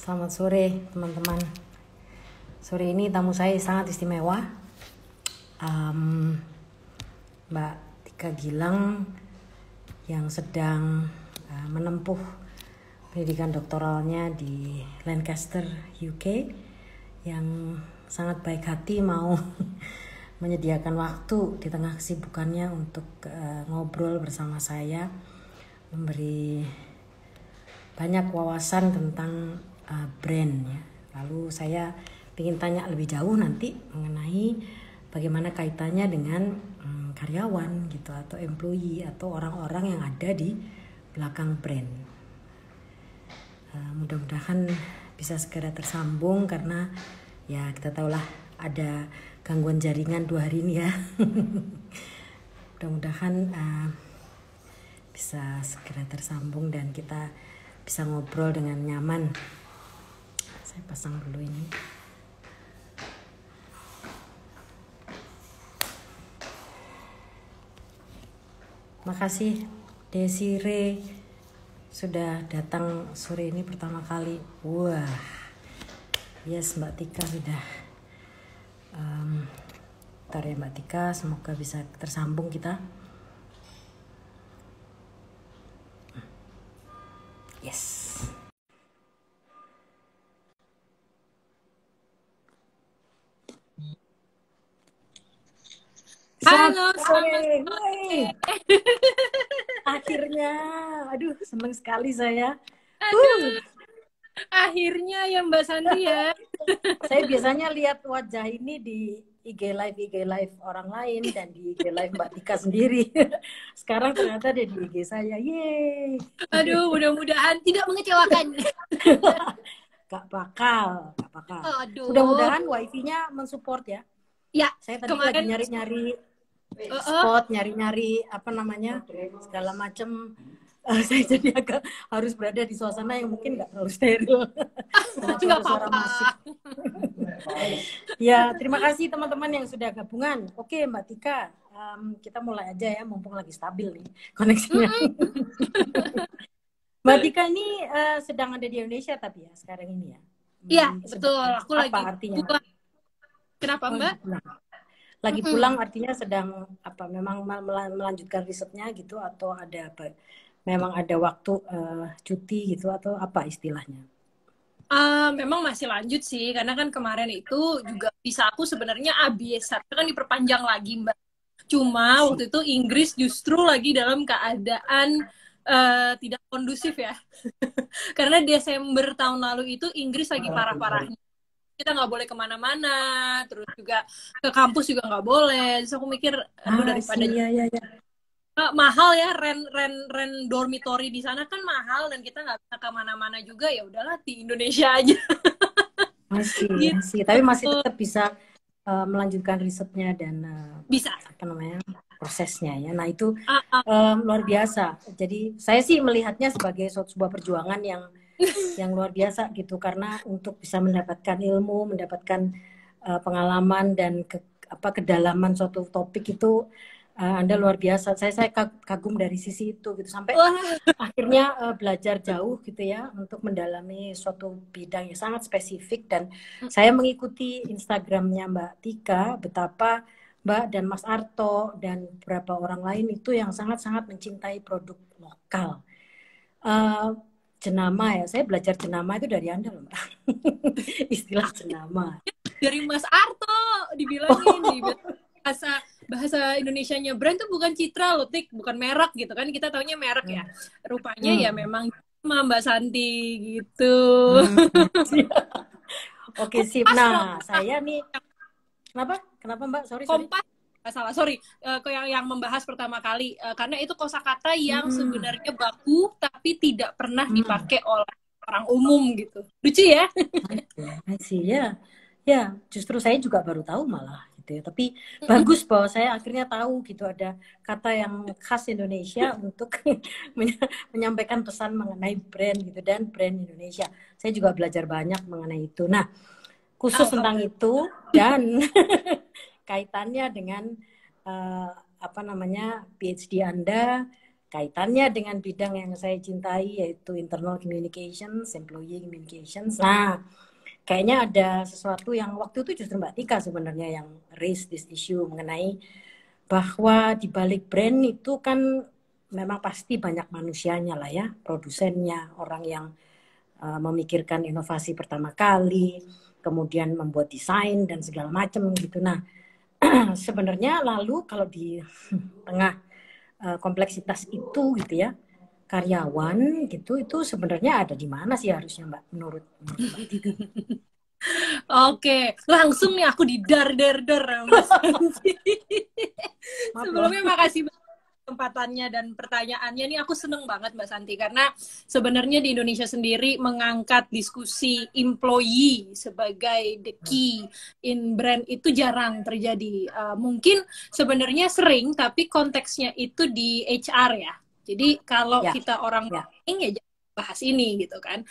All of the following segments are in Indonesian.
Selamat sore teman-teman. Sore ini tamu saya sangat istimewa, Mbak Tika Gilang yang sedang menempuh pendidikan doktoralnya di Lancaster, UK, yang sangat baik hati mau menyediakan waktu di tengah kesibukannya untuk ngobrol bersama saya, memberi banyak wawasan tentang brand ya. Lalu saya ingin tanya lebih jauh nanti mengenai bagaimana kaitannya dengan karyawan gitu, atau employee, atau orang-orang yang ada di belakang brand. Mudah-mudahan bisa segera tersambung karena ya kita tahulah ada gangguan jaringan 2 hari ini ya. Mudah-mudahan bisa segera tersambung dan kita bisa ngobrol dengan nyaman. Saya pasang dulu ini. Makasih Desire sudah datang sore ini pertama kali. Wah, yes, Mbak Tika sudah. Bentar ya Mbak Tika, semoga bisa tersambung kita. Yes. Halo, selamat sore. Akhirnya, aduh seneng sekali saya. Akhirnya ya Mbak Santi ya. Saya biasanya lihat wajah ini di IG live orang lain dan di IG live Mbak Tika sendiri. Sekarang ternyata ada di IG saya. Yeay. Aduh, mudah-mudahan tidak mengecewakan. Gak bakal. Aduh. Mudah-mudahan wifi-nya mensupport ya. Ya, saya tadi lagi nyari-nyari spot, nyari-nyari apa namanya, segala macam. Saya jadi agak harus berada di suasana yang mungkin nggak terlalu steril. Nggak apa-apa. Ya, terima kasih teman-teman yang sudah gabungan. Oke, Mbak Tika, kita mulai aja ya, mumpung lagi stabil nih koneksinya. Mbak Tika ini sedang ada di Indonesia tapi ya sekarang ini ya. Iya, betul. Aku apa lagi. Artinya? Kenapa Mbak? Lagi pulang artinya sedang apa? Memang melanjutkan risetnya gitu, atau ada apa? Memang ada waktu cuti gitu, atau apa istilahnya? Memang masih lanjut sih, karena kan kemarin itu juga visa aku sebenarnya habis, kan diperpanjang lagi Mbak. Cuma waktu itu Inggris justru lagi dalam keadaan tidak kondusif ya. Karena Desember tahun lalu itu Inggris lagi parah-parahnya. Kita nggak boleh kemana-mana, terus juga ke kampus juga nggak boleh. Terus aku mikir, aduh daripada mahal ya, rent dormitory di sana kan mahal dan kita nggak bisa kemana-mana juga, ya udahlah di Indonesia aja. Masih, tapi masih tetap bisa melanjutkan risetnya dan bisa apa namanya, prosesnya ya. Nah itu luar biasa. Jadi saya sih melihatnya sebagai sebuah perjuangan yang luar biasa gitu, karena untuk bisa mendapatkan ilmu, mendapatkan pengalaman dan kedalaman suatu topik itu Anda luar biasa. Saya kagum dari sisi itu gitu, sampai akhirnya belajar jauh gitu ya untuk mendalami suatu bidang yang sangat spesifik. Dan saya mengikuti Instagramnya Mbak Tika, betapa Mbak dan Mas Arto dan beberapa orang lain itu yang sangat-sangat mencintai produk lokal. Jenama ya, saya belajar jenama itu dari Anda loh Mbak. Istilah jenama. Dari Mas Arto dibilangin, bahasa Indonesianya brand tuh bukan citra loh, Tik, bukan merek gitu kan, kita taunya merek ya. Rupanya ya memang sama Mbak Santi gitu. Oke, sip. Nah, saya nih Kenapa Mbak? Sorry. Kompas salah, sorry, yang membahas pertama kali, karena itu kosakata yang sebenarnya baku tapi tidak pernah dipakai oleh orang umum gitu. Lucu ya? Ya, justru saya juga baru tahu malah gitu ya. Tapi bagus bahwa saya akhirnya tahu gitu, ada kata yang khas Indonesia untuk menyampaikan pesan mengenai brand gitu, dan brand Indonesia. Saya juga belajar banyak mengenai itu. Nah, khusus tentang itu dan kaitannya dengan PhD Anda kaitannya dengan bidang yang saya cintai, yaitu internal communications, employee communications. Nah, kayaknya ada sesuatu yang waktu itu justru Mbak Tika sebenarnya yang raise this issue mengenai bahwa di balik brand itu kan memang pasti banyak manusianya lah ya, produsennya, orang yang memikirkan inovasi pertama kali, kemudian membuat desain dan segala macam gitu. Nah, sebenarnya lalu kalau di tengah kompleksitas itu gitu ya, karyawan gitu itu sebenarnya ada di mana sih harusnya Mbak menurut Mbak Tika? Oke, langsung nih aku didar-dar-dar Mbak Santi. Sebelumnya makasih banget kesempatannya dan pertanyaannya nih, aku seneng banget Mbak Santi karena sebenarnya di Indonesia sendiri mengangkat diskusi employee sebagai the key in brand itu jarang terjadi. Mungkin sebenarnya sering tapi konteksnya itu di HR ya. Jadi kalau kita orang marketing ya bahas ini gitu kan.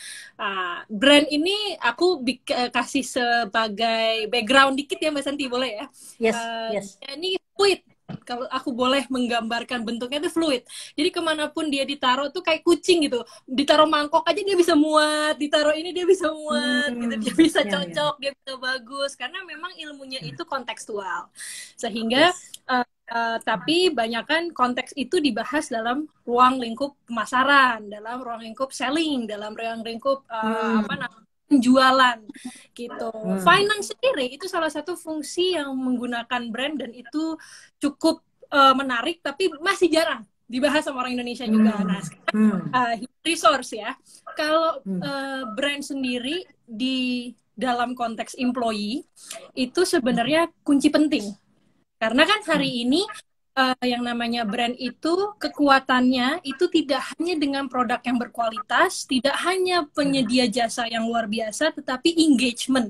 Brand ini aku kasih sebagai background dikit ya Mbak Santi, boleh ya? Yes. Ini fluid. Kalau aku boleh menggambarkan bentuknya itu fluid. Jadi kemanapun dia ditaruh tuh kayak kucing gitu. Ditaruh mangkok aja dia bisa muat, ditaruh ini dia bisa muat, gitu. Dia bisa cocok, dia bisa bagus. Karena memang ilmunya itu kontekstual. Sehingga tapi banyakan konteks itu dibahas dalam ruang lingkup pemasaran, dalam ruang lingkup selling, dalam ruang lingkup penjualan gitu. Finance sendiri itu salah satu fungsi yang menggunakan brand dan itu cukup menarik tapi masih jarang dibahas sama orang Indonesia juga. Nah, sekarang resource ya. Kalau brand sendiri di dalam konteks employee itu sebenarnya kunci penting. Karena kan hari ini yang namanya brand itu kekuatannya itu tidak hanya dengan produk yang berkualitas, tidak hanya penyedia jasa yang luar biasa, tetapi engagement.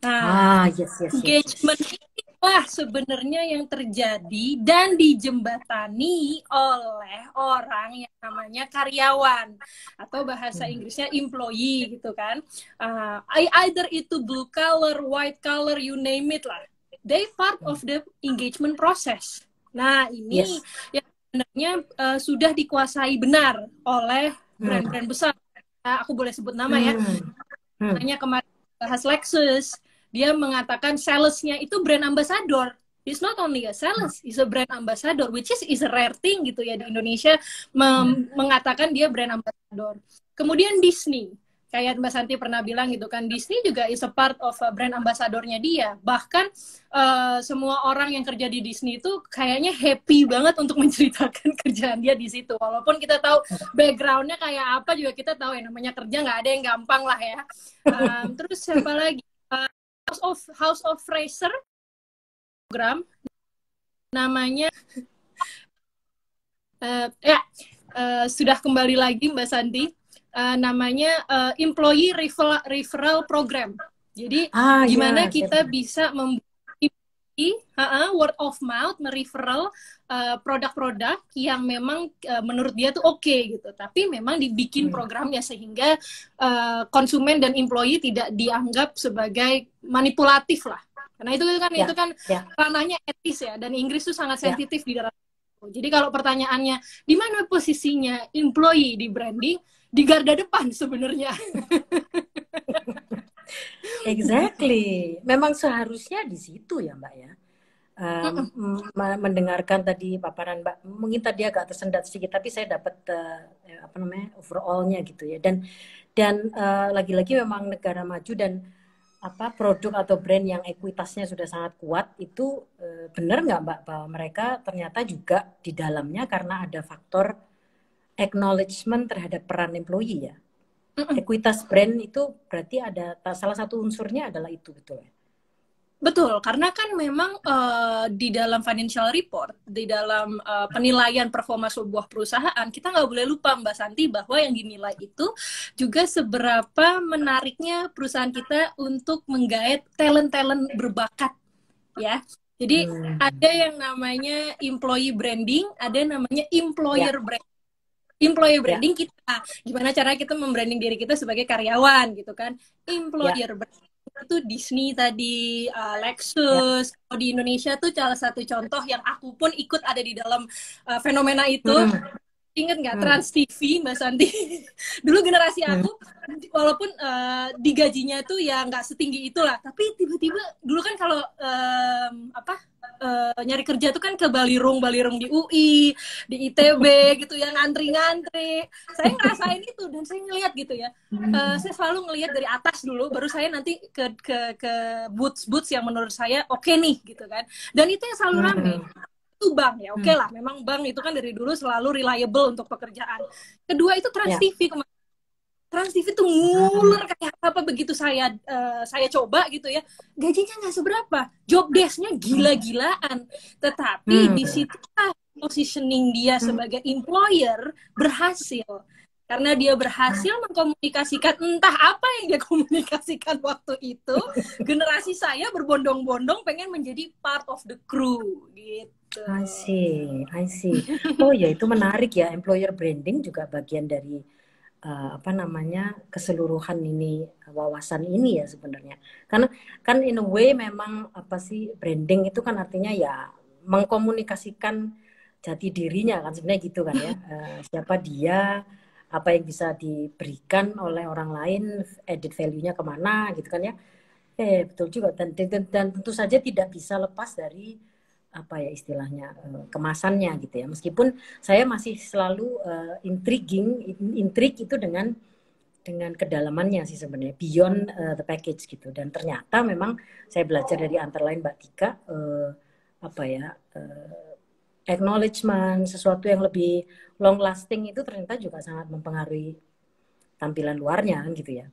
Nah, engagement inilah sebenarnya yang terjadi dan dijembatani oleh orang yang namanya karyawan atau bahasa Inggrisnya employee gitu kan. Either itu blue collar, white collar, you name it lah. They part of the engagement process. Nah, ini yang sebenarnya sudah dikuasai benar oleh brand-brand besar. Aku boleh sebut nama ya. Hanya kemarin bahas Lexus, dia mengatakan salesnya itu brand ambassador. It's not only a sales, it's a brand ambassador, which is a rare thing gitu ya di Indonesia mengatakan dia brand ambassador. Kemudian Disney. Kayak Mbak Santi pernah bilang gitu kan, Disney juga is a part of brand ambassadornya dia. Bahkan semua orang yang kerja di Disney itu kayaknya happy banget untuk menceritakan kerjaan dia di situ. Walaupun kita tahu backgroundnya kayak apa juga kita tahu ya, namanya kerja nggak ada yang gampang lah ya. Terus siapa lagi? House of Fraser program namanya sudah kembali lagi Mbak Santi. Namanya employee referral program. Jadi gimana kita bisa membuat word of mouth, mereferral produk-produk yang memang menurut dia tuh oke gitu. Tapi memang dibikin programnya sehingga konsumen dan employee tidak dianggap sebagai manipulatif lah. Karena itu kan ranahnya etis ya, dan Inggris tuh sangat sensitif di dalam. Jadi kalau pertanyaannya di mana posisinya employee di branding, di garda depan sebenarnya. Exactly. Memang seharusnya di situ ya Mbak ya. Mendengarkan tadi paparan Mbak, mungkin tadi agak tersendat sedikit, tapi saya dapat overallnya gitu ya. Dan lagi-lagi memang negara maju dan produk atau brand yang ekuitasnya sudah sangat kuat itu benar nggak Mbak bahwa mereka ternyata juga di dalamnya karena ada faktor acknowledgement terhadap peran employee ya. Ekuitas brand itu berarti ada salah satu unsurnya adalah itu, betul ya? Betul, karena kan memang di dalam financial report, di dalam penilaian performa sebuah perusahaan, kita nggak boleh lupa Mbak Santi bahwa yang dinilai itu juga seberapa menariknya perusahaan kita untuk menggait talent-talent berbakat, ya. Jadi ada yang namanya employee branding, ada yang namanya employer branding. Employer branding kita, gimana cara kita membranding diri kita sebagai karyawan gitu kan. Employer branding itu Disney tadi, Ya. Lexus. Kalau di Indonesia tuh salah satu contoh yang aku pun ikut ada di dalam fenomena itu. Hmm. Ingat nggak Hmm. Trans TV, Mbak Santi? Dulu generasi Hmm. aku, walaupun digajinya tuh ya nggak setinggi itulah, tapi tiba-tiba dulu kan kalau nyari kerja tuh kan ke Balirung di UI, di ITB gitu yang ngantri-ngantri. Saya ngerasain itu dan saya ngeliat gitu ya. Saya selalu ngelihat dari atas dulu, baru saya nanti ke boots yang menurut saya oke nih gitu kan. Dan itu yang selalu rame Hmm. itu bank ya, oke Hmm. lah, memang bank itu kan dari dulu selalu reliable untuk pekerjaan. Kedua itu Trans Ya. TV. Trans TV tuh nguler kayak apa begitu saya coba gitu ya, gajinya nggak seberapa, job desk-nya gila-gilaan, tetapi di Hmm. situ positioning dia sebagai employer berhasil karena dia berhasil mengkomunikasikan entah apa yang dia komunikasikan waktu itu. Generasi saya berbondong-bondong pengen menjadi part of the crew gitu. I see, I see. Oh ya, itu menarik ya. Employer branding juga bagian dari apa namanya keseluruhan ini wawasan ini ya sebenarnya. Karena kan in a way memang apa sih branding itu kan artinya ya mengkomunikasikan jati dirinya kan sebenarnya gitu kan ya. Siapa dia, apa yang bisa diberikan oleh orang lain, added value-nya kemana gitu kan ya. Betul juga dan tentu saja tidak bisa lepas dari apa ya istilahnya kemasannya gitu ya. Meskipun saya masih selalu intrik itu dengan kedalamannya sih sebenarnya beyond the package gitu. Dan ternyata memang saya belajar dari antara lain Mbak Tika apa ya acknowledgement sesuatu yang lebih long lasting itu ternyata juga sangat mempengaruhi tampilan luarnya kan gitu ya.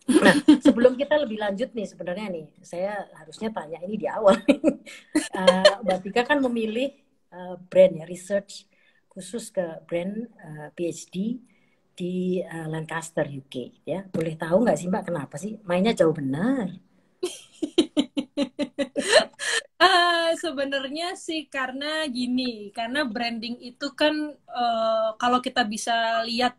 Nah, sebelum kita lebih lanjut nih sebenarnya nih, saya harusnya tanya ini di awal. Mbak Tika kan memilih brand ya, research khusus ke brand PhD di Lancaster UK ya. Boleh tahu nggak sih Mbak kenapa sih mainnya jauh benar? Sebenarnya sih karena gini, karena branding itu kan kalau kita bisa lihat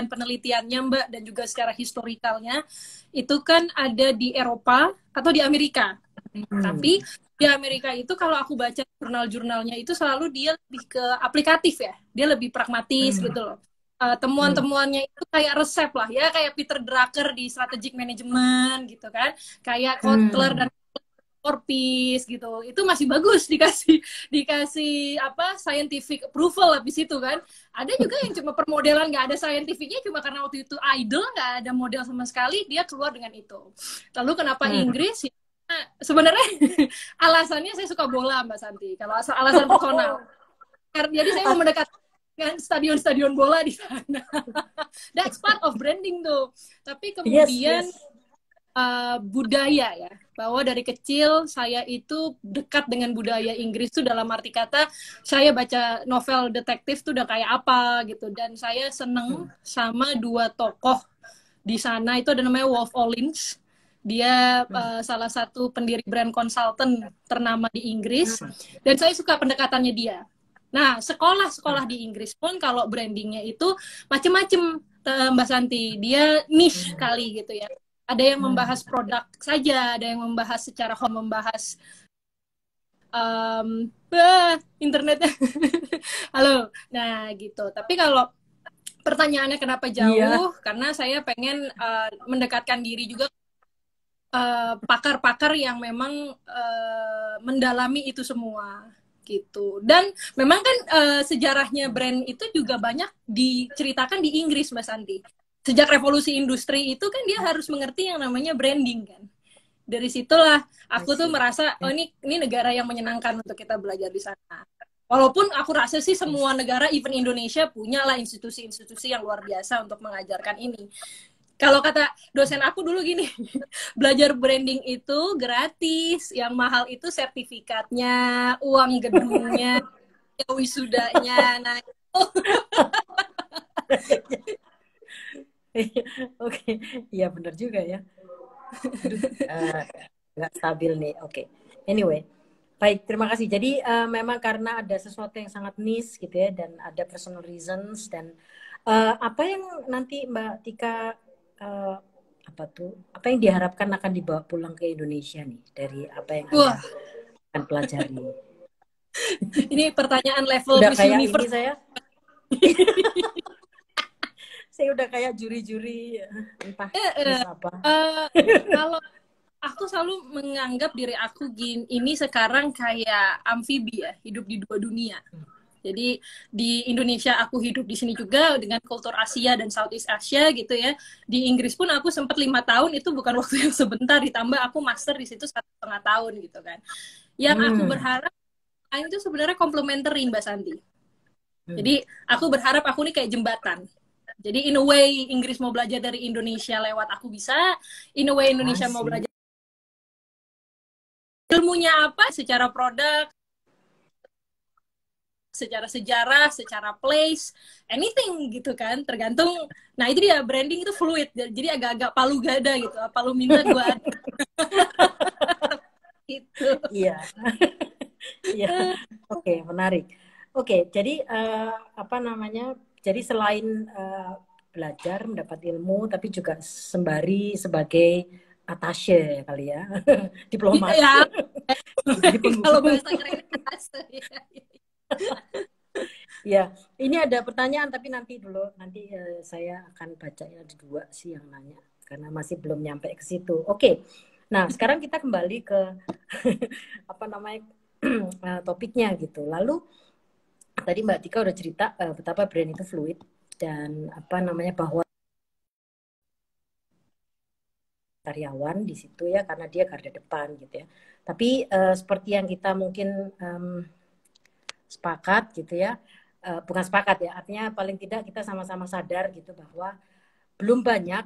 penelitiannya Mbak dan juga secara historikalnya itu kan ada di Eropa atau di Amerika. Tapi di Amerika itu kalau aku baca jurnal-jurnalnya itu selalu dia lebih ke aplikatif ya, dia lebih pragmatis gitu loh. Temuan-temuannya itu kayak resep lah ya, kayak Peter Drucker di strategic management gitu kan, kayak Kotler dan Orpis gitu, itu masih bagus dikasih dikasih apa scientific approval habis itu kan. Ada juga yang cuma permodelan nggak ada scientificnya, cuma karena waktu itu idol nggak ada model sama sekali dia keluar dengan itu. Lalu kenapa Inggris? Ya, sebenarnya alasannya saya suka bola Mbak Santi. Kalau alasan personal, jadi saya mau mendekat dengan stadion-stadion bola di sana. That's part of branding tuh. Tapi Yes, kemudian yes. budaya ya, bahwa dari kecil saya itu dekat dengan budaya Inggris tuh dalam arti kata saya baca novel detektif tuh udah kayak apa gitu, dan saya seneng sama dua tokoh di sana. Itu ada namanya Wolf Olins, dia salah satu pendiri brand consultant ternama di Inggris, dan saya suka pendekatannya dia. Nah, sekolah-sekolah di Inggris pun kalau brandingnya itu macem-macem, Mbak Santi, dia niche kali gitu ya. Ada yang membahas produk saja, ada yang membahas secara membahas internetnya. Halo, nah gitu. Tapi kalau pertanyaannya kenapa Iya. jauh, karena saya pengen mendekatkan diri juga pakar-pakar yang memang mendalami itu semua gitu. Dan memang kan sejarahnya brand itu juga banyak diceritakan di Inggris, Mas Andi. Sejak revolusi industri itu kan dia harus mengerti yang namanya branding kan. Dari situlah I aku tuh see. merasa oh ini negara yang menyenangkan untuk kita belajar di sana. Walaupun aku rasa sih semua negara, even Indonesia, punya lah institusi-institusi yang luar biasa untuk mengajarkan ini. Kalau kata dosen aku dulu gini, belajar branding itu gratis, yang mahal itu sertifikatnya, uang gedungnya, wisudanya. Nah, Oke, iya benar juga ya. Aduh, nggak stabil nih. Oke. Anyway, baik, terima kasih. Jadi memang karena ada sesuatu yang sangat niche gitu ya, dan ada personal reasons dan apa yang nanti Mbak Tika apa yang diharapkan akan dibawa pulang ke Indonesia nih dari apa yang Anda Wah, akan pelajari? ini pertanyaan level Udah Miss kayak ini Universe. saya udah kayak juri-juri entah Miss apa. Kalau aku selalu menganggap diri aku ini sekarang kayak amfibi ya, hidup di dua dunia. Jadi di Indonesia aku hidup di sini juga dengan kultur Asia dan Southeast Asia gitu ya. Di Inggris pun aku sempat 5 tahun, itu bukan waktu yang sebentar, ditambah aku master di situ 1,5 tahun gitu kan. Yang aku berharap itu sebenarnya complementary Mbak Santi. Jadi aku berharap aku ini kayak jembatan. Jadi in a way Inggris mau belajar dari Indonesia lewat aku bisa, in a way Indonesia mau belajar ilmunya apa secara produk, secara sejarah, secara place, anything gitu kan, tergantung. Nah itu dia, branding itu fluid, jadi agak-agak palu gada gitu, apa lu minta gue ada. Gitu. Iya. Iya. Oke, menarik. Oke, jadi apa namanya? Jadi selain belajar, mendapat ilmu, tapi juga sembari sebagai attaché kali ya, diplomat. Ya, Jadi kalau penghubung. bahasa kerennya attaché. Ya, ini ada pertanyaan tapi nanti dulu, nanti saya akan baca, ada dua sih yang nanya karena masih belum nyampe ke situ. Oke, nah sekarang kita kembali ke apa namanya topiknya gitu. Lalu tadi Mbak Tika udah cerita betapa brand itu fluid dan apa namanya bahwa karyawan di situ ya karena dia garda depan gitu ya. Tapi seperti yang kita mungkin sepakat gitu ya. Bukan sepakat ya, artinya paling tidak kita sama-sama sadar gitu bahwa belum banyak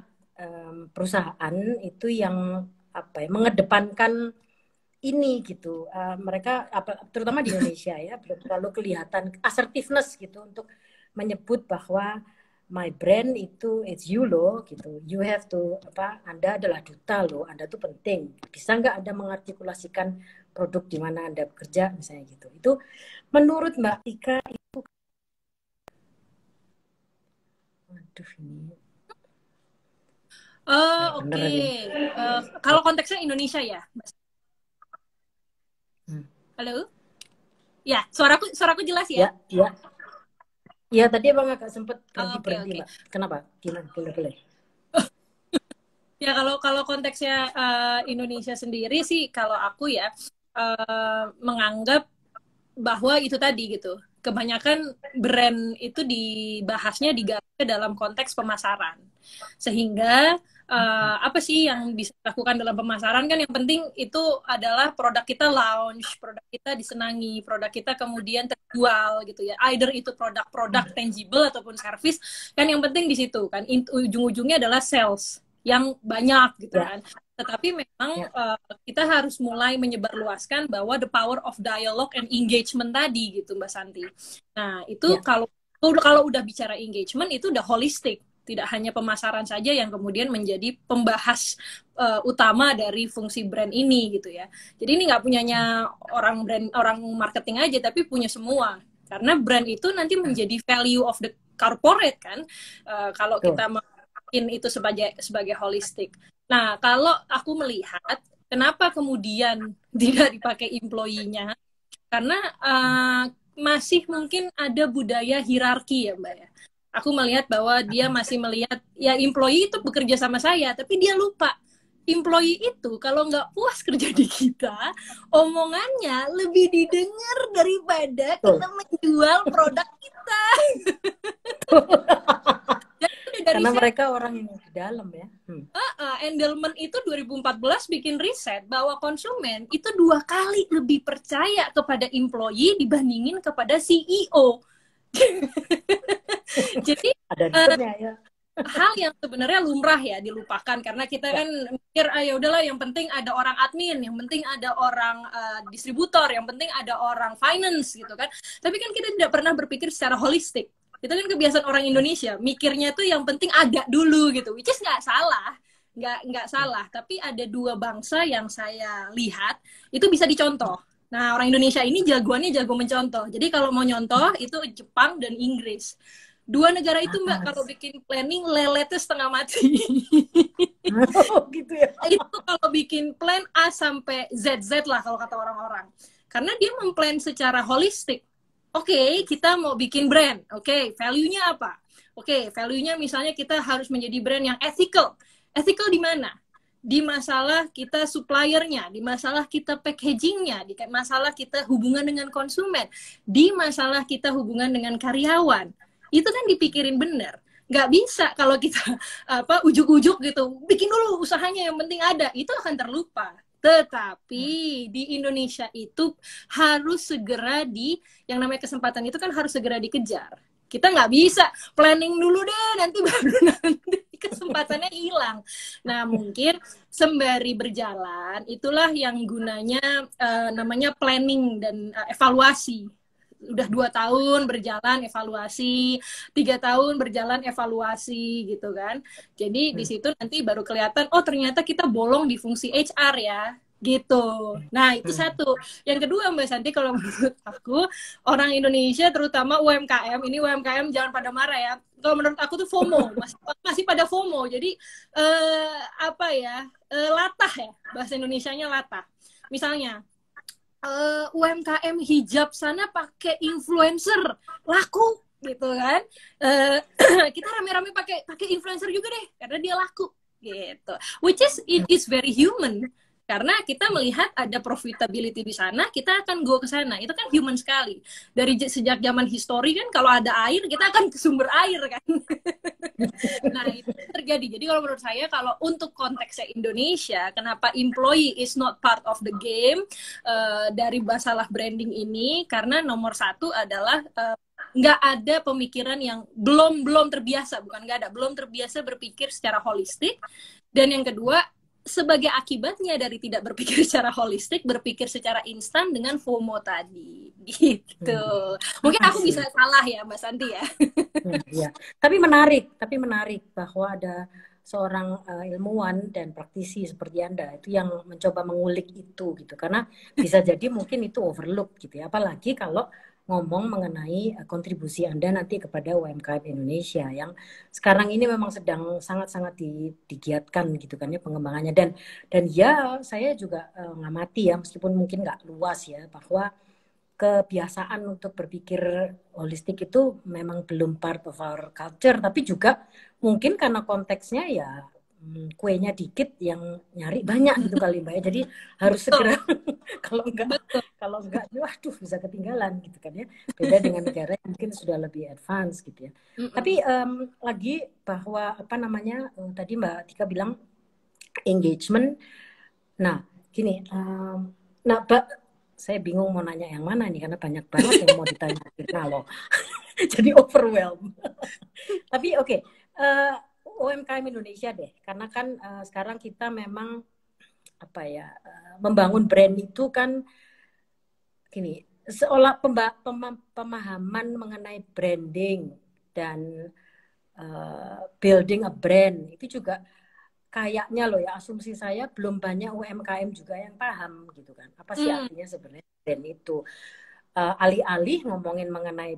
perusahaan itu yang apa ya, mengedepankan ini gitu. Mereka terutama di Indonesia ya belum terlalu kelihatan assertiveness gitu untuk menyebut bahwa my brand itu it's you loh gitu. You have to Anda adalah duta loh, Anda tuh penting. Bisa nggak Anda mengartikulasikan produk di mana Anda bekerja misalnya gitu. Itu menurut Mbak Tika itu aduh ini Oke. Kalau konteksnya Indonesia ya, halo? Ya, suaraku jelas ya? Ya. Iya, tadi Abang agak sempet berhenti, Oke. Mbak. Kenapa? Gimana? Boleh. Ya kalau konteksnya Indonesia sendiri sih, kalau aku ya menganggap bahwa itu tadi gitu. Kebanyakan brand itu dibahasnya digarap dalam konteks pemasaran. Sehingga apa sih yang bisa dilakukan dalam pemasaran, kan yang penting itu adalah produk kita launch, produk kita disenangi, produk kita kemudian terjual gitu ya. Either itu produk tangible ataupun service, kan yang penting di situ kan ujung-ujungnya adalah sales yang banyak gitu kan. Tetapi memang kita harus mulai menyebarluaskan bahwa the power of dialogue and engagement tadi gitu Mbak Santi. Nah itu kalau udah bicara engagement itu udah holistik, tidak hanya pemasaran saja yang kemudian menjadi pembahas utama dari fungsi brand ini gitu ya. Jadi ini nggak punyanya orang marketing aja, tapi punya semua. Karena brand itu nanti menjadi value of the corporate kan. Kalau kita mungkin itu sebagai holistik. Nah, kalau aku melihat kenapa kemudian tidak dipakai employee-nya, karena masih mungkin ada budaya hierarki ya Mbak ya. Aku melihat bahwa dia masih melihat ya employee itu bekerja sama saya, tapi dia lupa employee itu kalau nggak puas kerja di kita, omongannya lebih didengar daripada kita menjual produk kita. Karena mereka orang yang di dalam ya. Endelman itu 2014 bikin riset bahwa konsumen itu 2 kali lebih percaya kepada employee dibandingin kepada CEO. Jadi ada risetnya ya. Hal yang sebenarnya lumrah ya dilupakan karena kita kan mikir ya udahlah yang penting ada orang admin, yang penting ada orang distributor, yang penting ada orang finance gitu kan. Tapi kan kita tidak pernah berpikir secara holistik. Itu kan kebiasaan orang Indonesia, mikirnya tuh yang penting ada dulu gitu, which is nggak salah, tapi ada 2 bangsa yang saya lihat itu bisa dicontoh. Nah orang Indonesia ini jagoannya jago mencontoh, jadi kalau mau nyontoh itu Jepang dan Inggris. 2 negara itu Mbak kalau bikin planning leletnya setengah mati. Oh, gitu ya. Itu kalau bikin plan A sampai ZZ lah kalau kata orang-orang. Karena dia memplan secara holistik. Oke, kita mau bikin brand. Oke, value-nya apa? Oke, value-nya misalnya kita harus menjadi brand yang ethical. Ethical di mana? Di masalah kita suppliernya, di masalah kita packagingnya, di masalah kita hubungan dengan konsumen, di masalah kita hubungan dengan karyawan. Itu kan dipikirin bener. Nggak bisa kalau kita ujuk-ujuk gitu, bikin dulu usahanya yang penting ada, itu akan terlupa. Tetapi di Indonesia itu harus segera yang namanya kesempatan itu kan harus segera dikejar. Kita nggak bisa planning dulu deh, nanti baru nanti kesempatannya hilang. Nah, mungkin sembari berjalan, itulah yang gunanya namanya planning dan evaluasi. Udah 2 tahun berjalan evaluasi, 3 tahun berjalan evaluasi gitu kan. Jadi di situ nanti baru kelihatan, oh ternyata kita bolong di fungsi HR ya gitu. Nah itu satu. Yang kedua Mbak Santi, kalau menurut aku orang Indonesia terutama UMKM, ini UMKM jangan pada marah ya. Kalau menurut aku tuh FOMO, masih pada FOMO. Jadi latah ya, bahasa Indonesianya latah. Misalnya UMKM hijab sana pakai influencer laku gitu kan, kita rame-rame pakai influencer juga deh karena dia laku gitu, which is it is very human karena kita melihat ada profitability di sana, kita akan go ke sana. Itu kan human sekali. Dari sejak zaman histori kan kalau ada air kita akan ke sumber air kan. Nah itu terjadi. Jadi kalau menurut saya, kalau untuk konteksnya Indonesia, kenapa employee is not part of the game dari masalah branding ini, karena nomor satu adalah nggak ada pemikiran yang belum terbiasa, bukan nggak ada, belum terbiasa berpikir secara holistik. Dan yang kedua, sebagai akibatnya dari tidak berpikir secara holistik, berpikir secara instan dengan FOMO tadi, gitu. Mungkin aku bisa salah ya, Mbak Santi ya. Ya. Tapi menarik bahwa ada seorang ilmuwan dan praktisi seperti Anda itu yang mencoba mengulik itu gitu, karena bisa jadi mungkin itu overlook gitu ya, apalagi kalau ngomong mengenai kontribusi Anda nanti kepada UMKM Indonesia yang sekarang ini memang sedang sangat-sangat digiatkan gitu kan ya pengembangannya, dan ya saya juga ngamati ya, meskipun mungkin nggak luas ya, bahwa kebiasaan untuk berpikir holistik itu memang belum part of our culture, tapi juga mungkin karena konteksnya ya kuenya dikit yang nyari banyak gitu kali Mbak ya. Jadi harus segera kalau enggak waduh bisa ketinggalan gitu kan ya. Beda dengan negara yang mungkin sudah lebih advance gitu ya. Tapi lagi bahwa tadi Mbak Tika bilang engagement. Nah, gini, saya bingung mau nanya yang mana nih karena banyak banget yang mau ditanya Firna loh. Jadi overwhelmed. Tapi oke, UMKM Indonesia deh, karena kan sekarang kita memang membangun brand itu kan gini, seolah pemahaman mengenai branding dan building a brand itu juga kayaknya loh ya, asumsi saya belum banyak UMKM juga yang paham gitu kan. Apa sih artinya sebenarnya brand itu? Alih-alih ngomongin mengenai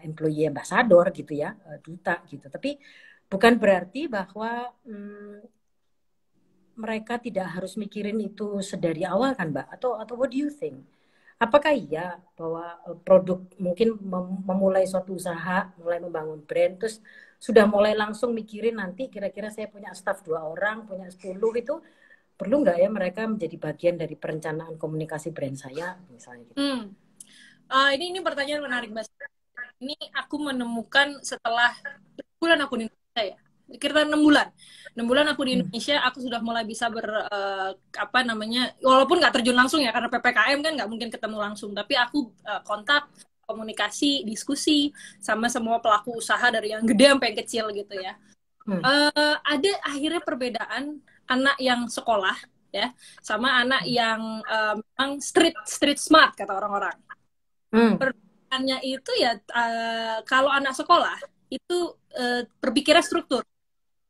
employee ambassador gitu ya, duta gitu. Tapi bukan berarti bahwa mereka tidak harus mikirin itu sedari awal kan Mbak? Atau what do you think? Apakah iya bahwa produk mungkin memulai suatu usaha, mulai membangun brand, terus sudah mulai langsung mikirin nanti kira-kira saya punya staff 2 orang, punya 10 itu, perlu nggak ya mereka menjadi bagian dari perencanaan komunikasi brand saya misalnya gitu? Ini pertanyaan menarik Mbak. Ini aku menemukan setelah bulan aku di Indonesia ya, kira-kira 6 bulan aku di Indonesia, aku sudah mulai bisa walaupun nggak terjun langsung ya karena PPKM kan nggak mungkin ketemu langsung, tapi aku kontak, komunikasi, diskusi sama semua pelaku usaha dari yang gede sampai yang kecil gitu ya. Ada akhirnya perbedaan anak yang sekolah ya sama anak yang memang street smart kata orang-orang. Perbedaannya itu ya kalau anak sekolah itu berpikirnya struktur.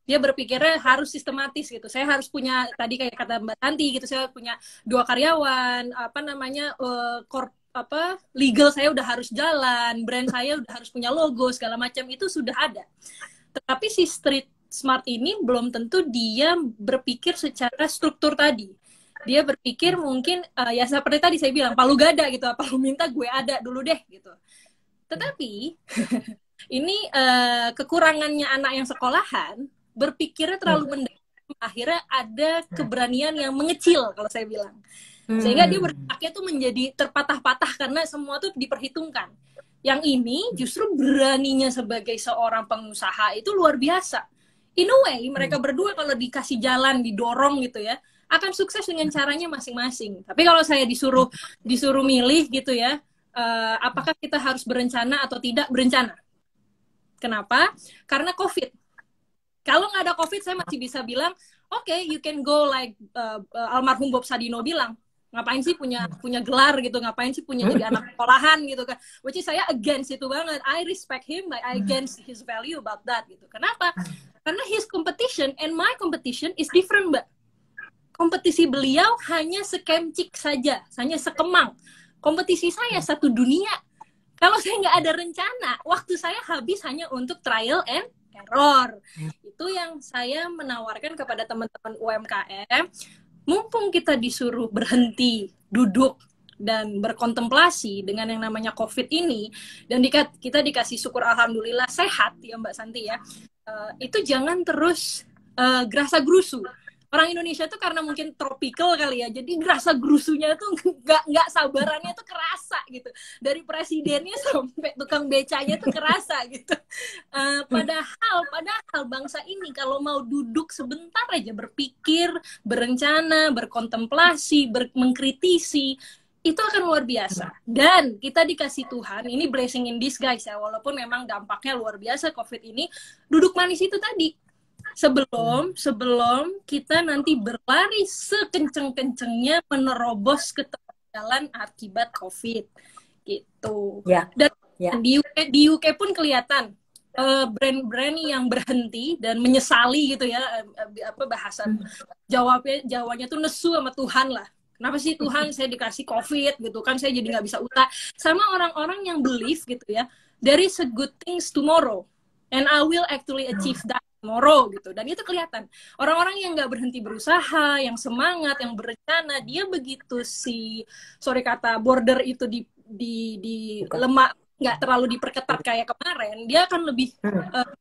Dia berpikirnya harus sistematis gitu. Saya harus punya, tadi kayak kata Mbak Tanti gitu, saya punya 2 karyawan, legal saya udah harus jalan, brand saya udah harus punya logo segala macam, itu sudah ada. Tetapi si street smart ini belum tentu dia berpikir secara struktur tadi. Dia berpikir mungkin ya seperti tadi saya bilang, palu gada gitu, apa lu minta gue ada dulu deh gitu. Tetapi ini kekurangannya anak yang sekolahan, berpikirnya terlalu mendalam, akhirnya ada keberanian yang mengecil kalau saya bilang. Sehingga dia berpikirnya tuh menjadi terpatah-patah karena semua tuh diperhitungkan. Yang ini justru beraninya sebagai seorang pengusaha itu luar biasa. In a way, mereka berdua kalau dikasih jalan, didorong gitu ya, akan sukses dengan caranya masing-masing. Tapi kalau saya disuruh milih gitu ya, apakah kita harus berencana atau tidak berencana? Kenapa? Karena COVID. Kalau nggak ada COVID, saya masih bisa bilang, oke, you can go like almarhum Bob Sadino bilang, ngapain sih punya gelar gitu, ngapain sih punya jadi anak sekolahan gitu kan. Which is saya against itu banget. I respect him, but I against his value about that gitu. Kenapa? Karena his competition and my competition is different, Mbak. Kompetisi beliau hanya sekemcik saja, hanya sekemang. Kompetisi saya satu dunia. Kalau saya nggak ada rencana, waktu saya habis hanya untuk trial and error. Itu yang saya menawarkan kepada teman-teman UMKM. Mumpung kita disuruh berhenti, duduk, dan berkontemplasi dengan yang namanya COVID ini, dan kita dikasih syukur alhamdulillah sehat ya Mbak Santi ya, itu jangan terus gerasa-gerusu. Orang Indonesia tuh karena mungkin tropical kali ya, jadi gerasa gerusunya tuh nggak sabarannya tuh kerasa gitu. Dari presidennya sampai tukang becanya tuh kerasa gitu. Padahal bangsa ini kalau mau duduk sebentar aja berpikir, berencana, berkontemplasi, mengkritisi, itu akan luar biasa. Dan kita dikasih Tuhan, ini blessing in disguise ya, walaupun memang dampaknya luar biasa COVID ini, duduk manis itu tadi. Sebelum kita nanti berlari sekenceng-kencengnya menerobos ke tengah jalan akibat COVID gitu. Dan di UK pun kelihatan brand-brand yang berhenti dan menyesali gitu ya, bahasan Jawanya tuh nesu sama Tuhan lah. Kenapa sih Tuhan saya dikasih COVID gitu kan, saya jadi nggak bisa usaha. Sama orang-orang yang believe gitu ya, there is a good things tomorrow and I will actually achieve that tomorrow gitu. Dan itu kelihatan orang-orang yang nggak berhenti berusaha, yang semangat, yang berencana, dia begitu sorry kata border itu di lemak, nggak terlalu diperketat kayak kemarin, dia akan lebih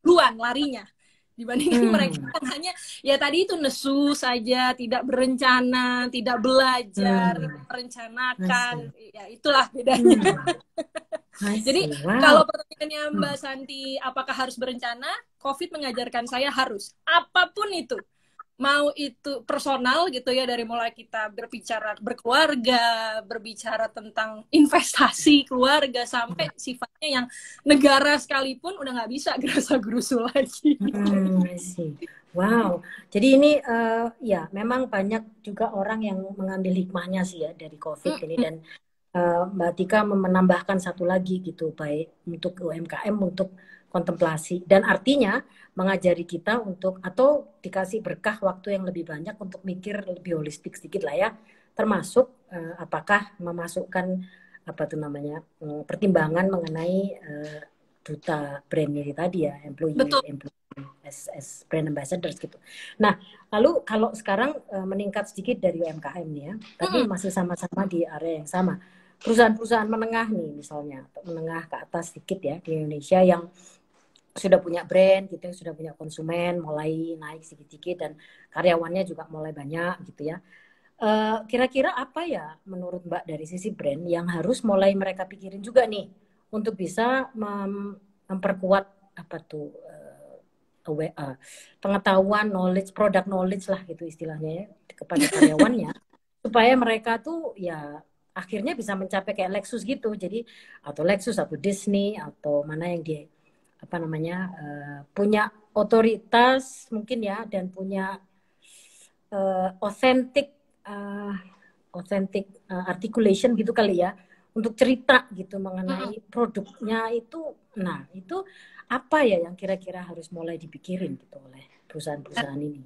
duluan larinya dibandingkan mereka yang hanya ya tadi itu nesu saja, tidak berencana, tidak belajar, tidak merencanakan. Ya itulah bedanya. Jadi kalau pertanyaannya Mbak Santi, apakah harus berencana? COVID mengajarkan saya harus. Apapun itu. Mau itu personal gitu ya, dari mulai kita berbicara berkeluarga, berbicara tentang investasi keluarga, sampai sifatnya yang negara sekalipun udah nggak bisa gerasa-gerusu lagi. Wow, jadi ini ya memang banyak juga orang yang mengambil hikmahnya sih ya dari COVID ini, dan Mbak Tika menambahkan satu lagi gitu, baik untuk UMKM, untuk kontemplasi, dan artinya mengajari kita untuk, atau dikasih berkah waktu yang lebih banyak untuk mikir lebih holistik sedikit lah ya, termasuk apakah memasukkan apa tuh namanya pertimbangan mengenai duta brand ini tadi ya, employee as brand ambassadors gitu. Nah, lalu kalau sekarang meningkat sedikit dari UMKM nih ya, tapi masih sama-sama di area yang sama. Perusahaan-perusahaan menengah nih misalnya, menengah ke atas sedikit ya di Indonesia, yang sudah punya brand gitu, yang sudah punya konsumen, mulai naik sedikit-sedikit, dan karyawannya juga mulai banyak gitu ya. Kira-kira apa ya menurut Mbak dari sisi brand yang harus mulai mereka pikirin juga nih untuk bisa memperkuat apa tuh pengetahuan, knowledge, product knowledge lah gitu istilahnya ya, kepada karyawannya, supaya mereka tuh ya akhirnya bisa mencapai kayak Lexus gitu, jadi atau Lexus atau Disney atau mana yang dia apa namanya punya otoritas mungkin ya, dan punya authentic articulation gitu kali ya, untuk cerita gitu mengenai produknya itu. Nah, itu apa ya yang kira-kira harus mulai dipikirin gitu oleh perusahaan-perusahaan ini?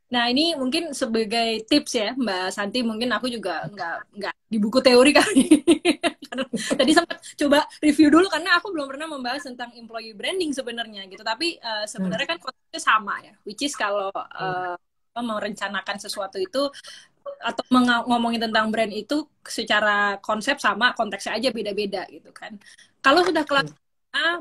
Nah, ini mungkin sebagai tips ya Mbak Santi, mungkin aku juga nggak di buku teori kali karena Tadi sempat coba review dulu karena aku belum pernah membahas tentang employee branding sebenarnya gitu. Tapi sebenarnya kan konsepnya sama ya. Which is kalau merencanakan sesuatu itu atau ngomongin tentang brand itu secara konsep sama, konteksnya aja beda-beda gitu kan. Kalau sudah kelas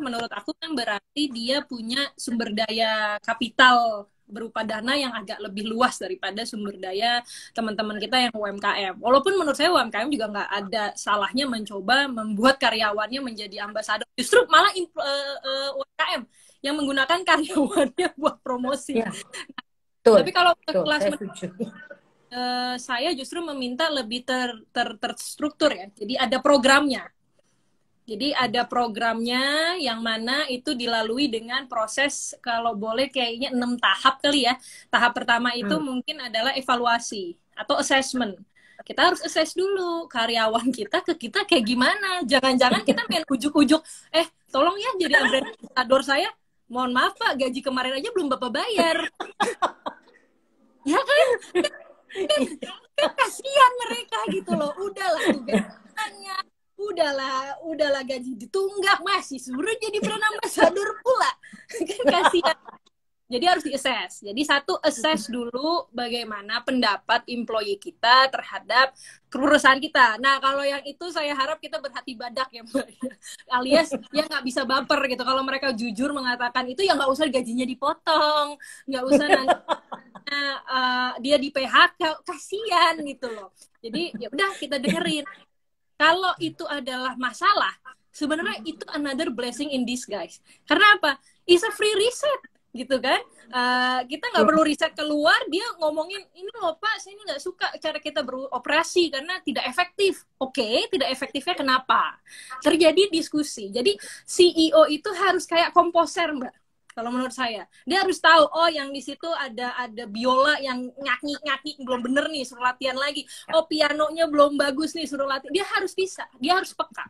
menurut aku kan berarti dia punya sumber daya kapital berupa dana yang agak lebih luas daripada sumber daya teman-teman kita yang UMKM. Walaupun menurut saya UMKM juga nggak ada salahnya mencoba membuat karyawannya menjadi ambasador. Justru malah UMKM yang menggunakan karyawannya buat promosi. Ya. Betul, tapi kalau kelas saya justru meminta lebih terstruktur ya. Jadi ada programnya. Jadi ada programnya yang mana itu dilalui dengan proses kalau boleh kayaknya 6 tahap kali ya. Tahap pertama itu mungkin adalah evaluasi atau assessment. Kita harus assess dulu karyawan kita ke kita kayak gimana. Jangan-jangan kita main ujuk-ujuk, tolong ya jadi ambassador saya. Mohon maaf Pak, gaji kemarin aja belum Bapak bayar. Ya kan? Kan kasihan mereka gitu loh. Udahlah tugasnya. Udahlah gaji ditunggak masih suruh jadi brand ambassador pula. Kan kasihan. Jadi harus di-assess. Jadi satu, assess dulu bagaimana pendapat employee kita terhadap perusahaan kita. Nah, kalau yang itu saya harap kita berhati badak ya, Mbak. Alias ya nggak bisa baper gitu. Kalau mereka jujur mengatakan itu ya nggak usah gajinya dipotong, nggak usah nanti dia di PHK, kasihan gitu loh. Jadi ya udah kita dengerin. Kalau itu adalah masalah, sebenarnya itu another blessing in disguise. Karena apa? It's a free reset, gitu kan? Kita nggak perlu riset keluar, dia ngomongin, ini loh Pak, saya ini nggak suka cara kita beroperasi karena tidak efektif. Oke, tidak efektifnya kenapa? Terjadi diskusi. Jadi CEO itu harus kayak komposer, Mbak. Kalau menurut saya, dia harus tahu, oh yang di situ ada biola yang ngaki belum bener nih, suruh latihan lagi. Oh pianonya belum bagus nih, suruh latihan. Dia harus bisa, dia harus peka.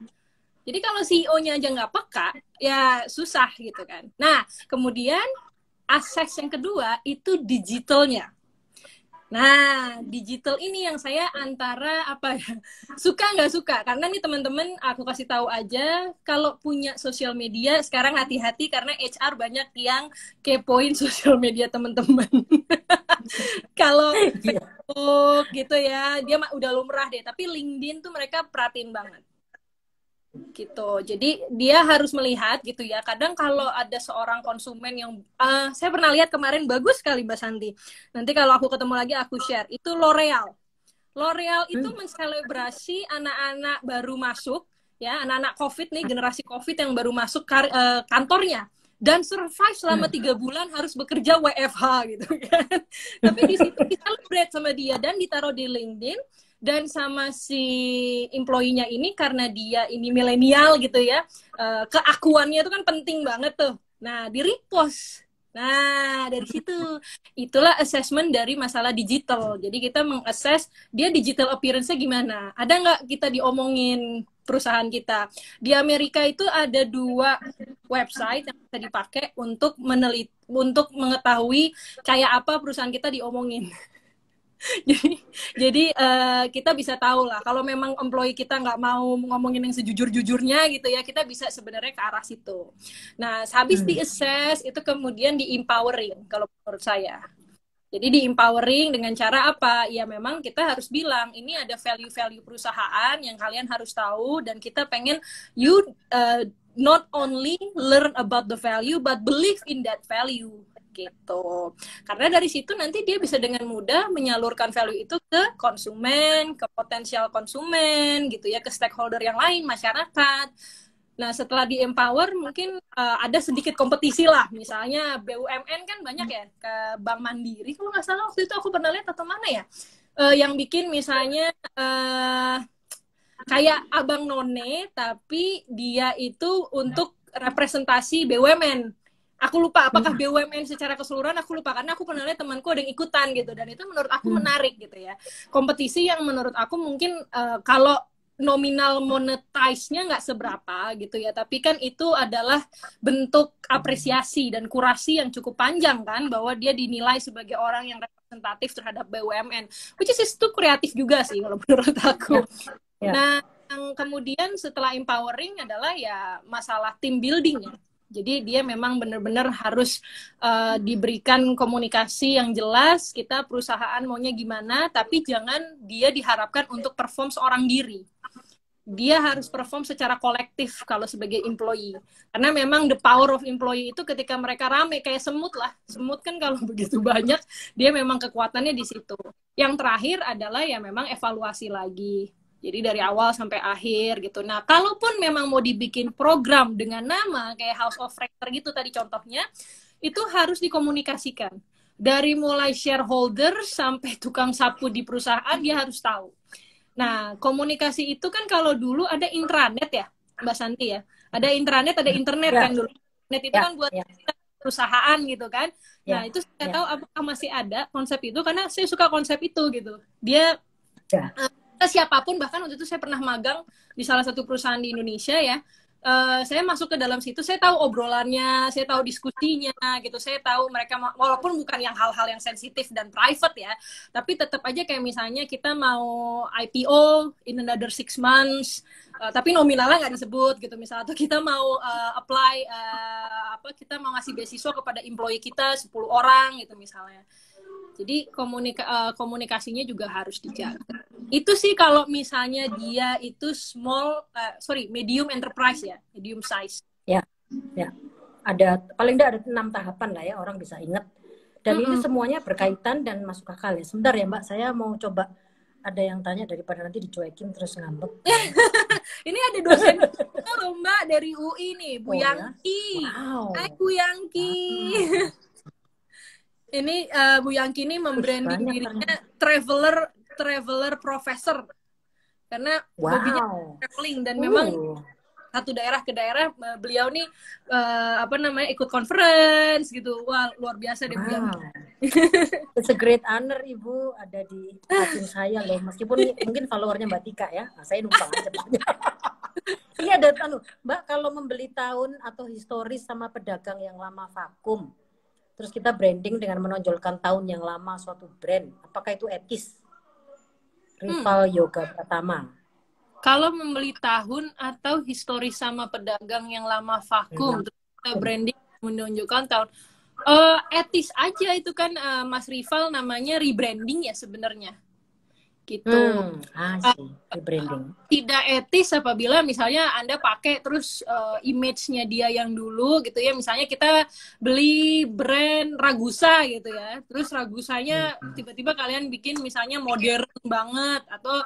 Jadi kalau CEO-nya aja nggak peka, ya susah gitu kan. Nah, kemudian akses yang kedua itu digitalnya. Nah, digital ini yang saya antara apa ya, suka nggak suka. Karena nih teman-teman, aku kasih tahu aja, kalau punya sosial media, sekarang hati-hati karena HR banyak yang kepoin sosial media teman-teman. Kalau Facebook gitu ya, dia udah lumrah deh. Tapi LinkedIn tuh mereka perhatiin banget. Gitu. Jadi dia harus melihat gitu ya. Kadang kalau ada seorang konsumen yang saya pernah lihat kemarin bagus sekali Mbak Santi. Nanti kalau aku ketemu lagi aku share. Itu L'Oreal. L'Oreal itu menselebrasi anak-anak baru masuk ya, anak-anak COVID nih, generasi COVID yang baru masuk kantornya dan survive selama 3 bulan harus bekerja WFH gitu kan. Tapi di situ di-celebrate sama dia dan ditaruh di LinkedIn. Dan sama si employee-nya ini karena dia ini milenial gitu ya, keakuannya itu kan penting banget tuh. Nah, di-repost. Nah, dari situ itulah assessment dari masalah digital. Jadi kita meng-assess dia digital appearance-nya gimana. Ada nggak kita diomongin perusahaan kita. Di Amerika itu ada 2 website yang bisa dipakai untuk untuk mengetahui kayak apa perusahaan kita diomongin. jadi kita bisa tahu lah kalau memang employee kita nggak mau ngomongin yang sejujur-jujurnya gitu ya, kita bisa sebenarnya ke arah situ. Nah, habis di-assess itu kemudian di-empowering kalau menurut saya. Jadi di-empowering dengan cara apa? Ya memang kita harus bilang ini ada value-value perusahaan yang kalian harus tahu dan kita pengen you not only learn about the value but believe in that value. Gitu. Karena dari situ nanti dia bisa dengan mudah menyalurkan value itu ke konsumen, ke potensial konsumen gitu ya, ke stakeholder yang lain, masyarakat. Nah, setelah di-empower mungkin ada sedikit kompetisi lah. Misalnya BUMN kan banyak ya, ke Bank Mandiri kalau nggak salah waktu itu aku pernah lihat atau mana ya, yang bikin misalnya kayak Abang None tapi dia itu untuk representasi BUMN. Aku lupa apakah BUMN secara keseluruhan, aku lupa karena aku pernah lihat temanku ada yang ikutan gitu dan itu menurut aku menarik gitu ya. Kompetisi yang menurut aku mungkin kalau nominal monetize-nya nggak seberapa gitu ya, tapi kan itu adalah bentuk apresiasi dan kurasi yang cukup panjang kan, bahwa dia dinilai sebagai orang yang representatif terhadap BUMN, which is itu kreatif juga sih kalau menurut aku. Nah, yang kemudian setelah empowering adalah ya masalah team building ya. Jadi dia memang benar-benar harus diberikan komunikasi yang jelas, kita perusahaan maunya gimana, tapi jangan dia diharapkan untuk perform seorang diri. Dia harus perform secara kolektif kalau sebagai employee. Karena memang the power of employee itu ketika mereka rame, kayak semut lah. Semut kan kalau begitu banyak, dia memang kekuatannya di situ. Yang terakhir adalah ya memang evaluasi lagi. Jadi dari awal sampai akhir gitu. Nah, kalaupun memang mau dibikin program dengan nama kayak House of Rector gitu tadi contohnya, itu harus dikomunikasikan. Dari mulai shareholder sampai tukang sapu di perusahaan, dia harus tahu. Nah, komunikasi itu kan kalau dulu ada intranet ya, Mbak Santi ya. Ada intranet, ada internet kan dulu. Internet itu kan buat perusahaan gitu kan. Nah, itu saya tahu apakah masih ada konsep itu, karena saya suka konsep itu gitu. Dia siapapun, bahkan waktu itu saya pernah magang di salah satu perusahaan di Indonesia ya, saya masuk ke dalam situ, saya tahu obrolannya, saya tahu diskusinya gitu, saya tahu mereka, walaupun bukan yang hal-hal yang sensitif dan private ya, tapi tetap aja kayak misalnya kita mau IPO in another 6 months, tapi nominalnya nggak disebut gitu misalnya, atau kita mau apply kita mau ngasih beasiswa kepada employee kita 10 orang gitu misalnya. Jadi komunikasinya juga harus dijaga. Itu sih kalau misalnya dia itu medium enterprise ya, medium size. Ya. Ada paling tidak ada 6 tahapan lah ya, orang bisa ingat. Dan ini semuanya berkaitan dan masuk akal ya. Sebentar ya Mbak, saya mau coba, ada yang tanya daripada nanti dicuekin terus ngambek. Ini ada dosen loh Mbak dari UI nih, Bu Yangki. Wow. Hai Bu Yangki. Ini Bu Yangki ini membranding dirinya traveler professor, karena hobinya traveling dan memang satu daerah ke daerah beliau nih ikut conference gitu. Wah, luar biasa deh Bu Yangki. It's a great honor Ibu ada di hati saya loh, meskipun mungkin followernya Mbak Tika ya. Nah, saya numpang aja. Iya, ada Mbak, kalau membeli tahun atau historis sama pedagang yang lama vakum, terus kita branding dengan menonjolkan tahun yang lama suatu brand, apakah itu etis? Rival Yoga Pratama. Kalau membeli tahun atau historis sama pedagang yang lama vakum, terus kita branding menunjukkan tahun, etis aja itu kan, Mas Rival, namanya rebranding ya sebenarnya. Gitu. Rebranding. Tidak etis apabila misalnya Anda pakai terus image-nya dia yang dulu gitu ya. Misalnya kita beli brand Ragusa gitu ya. Terus Ragusanya tiba-tiba kalian bikin misalnya modern banget, atau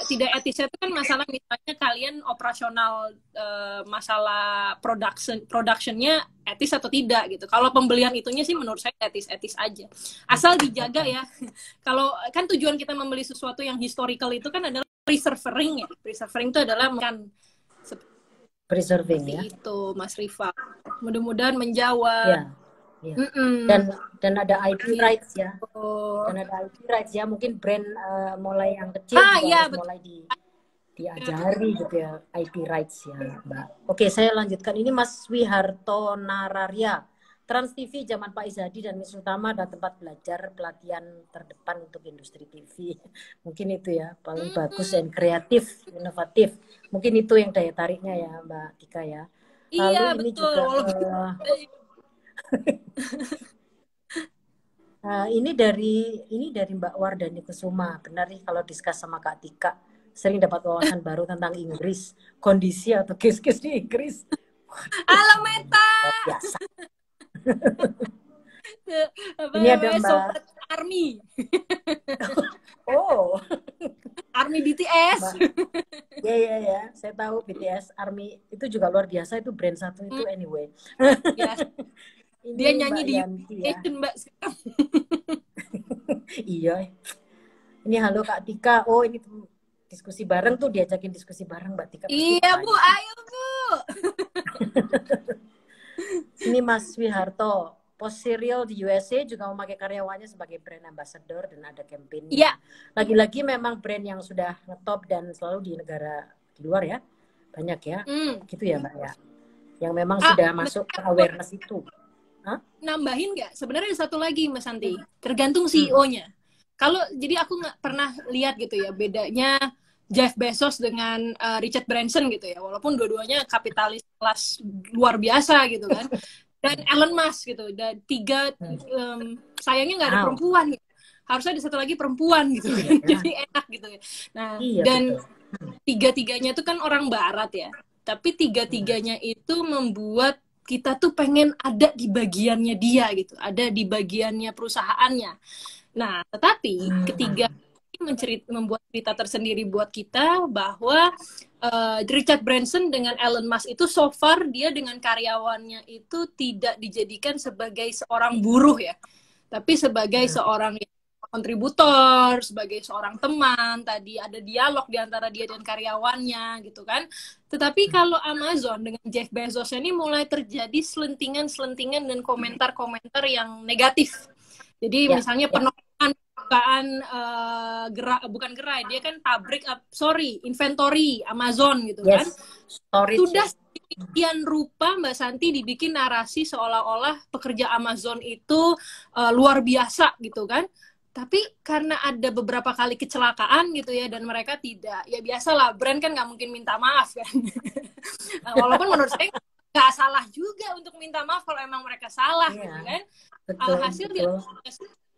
tidak etisnya itu kan masalah misalnya kalian operasional, masalah productionnya etis atau tidak gitu. Kalau pembelian itunya sih menurut saya etis aja. Asal dijaga ya. Kalau kan tujuan kita membeli sesuatu yang historical itu kan adalah preserving ya. Preserving itu adalah preserving ya. Itu Mas Rifa. Mudah-mudahan menjawab. Ya. Dan ada IP rights ya. Dan ada IP rights ya. Mungkin brand mulai yang kecil juga harus mulai diajari gitu ya, IP rights ya Mbak. Oke, saya lanjutkan. Ini Mas Wiharto Nararya. Trans TV zaman Pak Izadi dan Wisnu Tama adalah tempat belajar pelatihan terdepan untuk industri TV. Mungkin itu ya, paling bagus dan kreatif, inovatif. Mungkin itu yang daya tariknya ya Mbak Tika ya. Lalu iya, ini betul. juga ini dari Mbak Wardani Kusuma. Benar nih kalau diskus sama Kak Tika, sering dapat wawasan baru tentang Inggris, kondisi atau case-case di Inggris. Alameta. Biasa. Ini ada Mbak Sobat Army. Oh, Army BTS. Ya, saya tahu BTS. Army itu juga luar biasa, itu brand satu itu anyway. Dia nyanyi di Mbak. Iya. Ini halo Kak Tika. Oh, ini diskusi bareng tuh, diajakin diskusi bareng Mbak Tika. Iya Bu, ayo Bu. Ini Mas Wiharto. Post Cereal di USA juga memakai karyawannya sebagai brand ambassador dan ada campaign-nya. Iya. Lagi-lagi memang brand yang sudah ngetop dan selalu di negara di luar ya. Banyak ya. Gitu ya Mbak ya. Yang memang sudah masuk ke awareness itu. Nambahin nggak? Sebenarnya ada satu lagi Mas Santi. Tergantung CEO-nya. Kalau jadi aku nggak pernah lihat gitu ya bedanya Jeff Bezos dengan Richard Branson gitu ya, walaupun dua-duanya kapitalis kelas luar biasa gitu kan, dan Elon Musk gitu, dan tiga sayangnya nggak ada perempuan gitu. Harusnya ada satu lagi perempuan gitu kan, jadi enak gitu ya. Nah, dan tiga-tiganya itu kan orang barat ya, tapi tiga-tiganya itu membuat kita tuh pengen ada di bagiannya dia gitu, ada di bagiannya perusahaannya. Nah, tetapi ketiga membuat cerita tersendiri buat kita bahwa Richard Branson dengan Elon Musk itu so far dia dengan karyawannya itu tidak dijadikan sebagai seorang buruh ya, tapi sebagai seorang kontributor, sebagai seorang teman. Tadi ada dialog di antara dia dan karyawannya gitu kan. Tetapi kalau Amazon dengan Jeff Bezos ini mulai terjadi selentingan dan komentar-komentar yang negatif. Jadi misalnya penolakan bukan gerai, dia kan inventory Amazon gitu kan. Sudah sekian rupa Mbak Santi dibikin narasi seolah-olah pekerja Amazon itu luar biasa gitu kan. Tapi karena ada beberapa kali kecelakaan gitu ya, dan mereka tidak, ya biasalah, brand kan nggak mungkin minta maaf kan. Walaupun menurut saya nggak salah juga untuk minta maaf kalau emang mereka salah gitu kan. Alhasil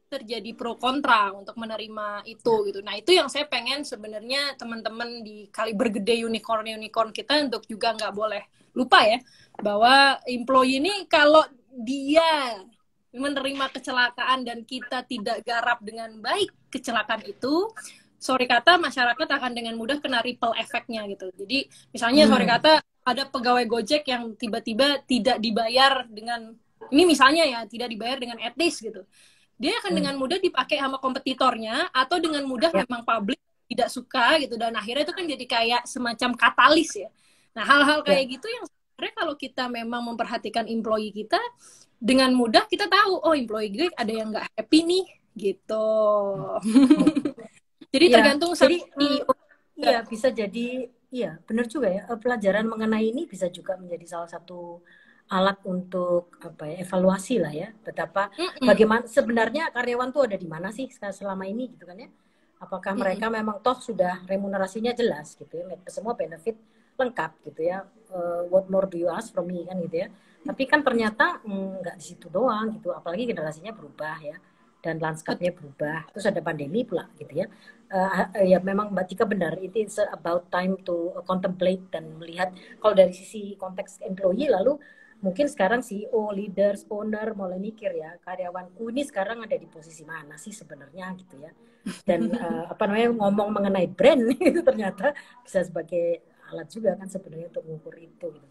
terjadi pro kontra untuk menerima itu gitu. Nah itu yang saya pengen sebenarnya teman-teman di kaliber gede unicorn kita untuk juga nggak boleh lupa ya, bahwa employee ini kalau dia menerima kecelakaan dan kita tidak garap dengan baik kecelakaan itu, sorry kata masyarakat akan dengan mudah kena ripple efeknya gitu. Jadi misalnya sorry kata ada pegawai Gojek yang tiba-tiba tidak dibayar dengan, ini misalnya ya, tidak dibayar dengan etis gitu. Dia akan dengan mudah dipakai sama kompetitornya, atau dengan mudah memang publik tidak suka gitu, dan akhirnya itu kan jadi kayak semacam katalis ya. Nah hal-hal kayak gitu yang sebenarnya kalau kita memang memperhatikan employee kita, dengan mudah kita tahu, oh employee gue ada yang nggak happy nih gitu. Jadi tergantung jadi, iya bisa jadi, iya benar juga ya, pelajaran mengenai ini bisa juga menjadi salah satu alat untuk apa ya, evaluasi lah ya, betapa bagaimana sebenarnya karyawan tuh ada di mana sih selama ini gitu kan ya. Apakah mereka memang toh sudah remunerasinya jelas gitu ya, semua benefit lengkap gitu ya, what more do you ask from me kan gitu ya. Tapi kan ternyata nggak di situ doang gitu, apalagi generasinya berubah ya, dan lanskapnya berubah, terus ada pandemi pula gitu ya. Ya memang Mbak Tika benar, itu about time to contemplate dan melihat kalau dari sisi konteks employee, lalu mungkin sekarang CEO, leaders, owner mulai mikir ya, karyawanku ini sekarang ada di posisi mana sih sebenarnya gitu ya. Dan ngomong mengenai brand itu ternyata bisa sebagai alat juga kan sebenarnya untuk mengukur itu gitu.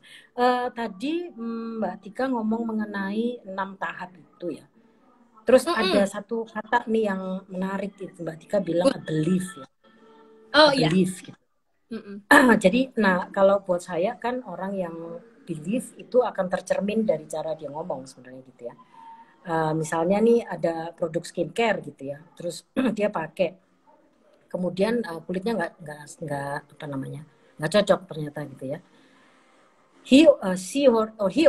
Tadi Mbak Tika ngomong mengenai 6 tahap itu ya. Terus ada satu kata nih yang menarik gitu, Mbak Tika bilang belief ya. Belief gitu. Jadi kalau buat saya kan orang yang belief itu akan tercermin dari cara dia ngomong sebenarnya gitu ya. Misalnya nih ada produk skincare gitu ya, terus dia pakai, kemudian kulitnya nggak cocok ternyata gitu ya. He or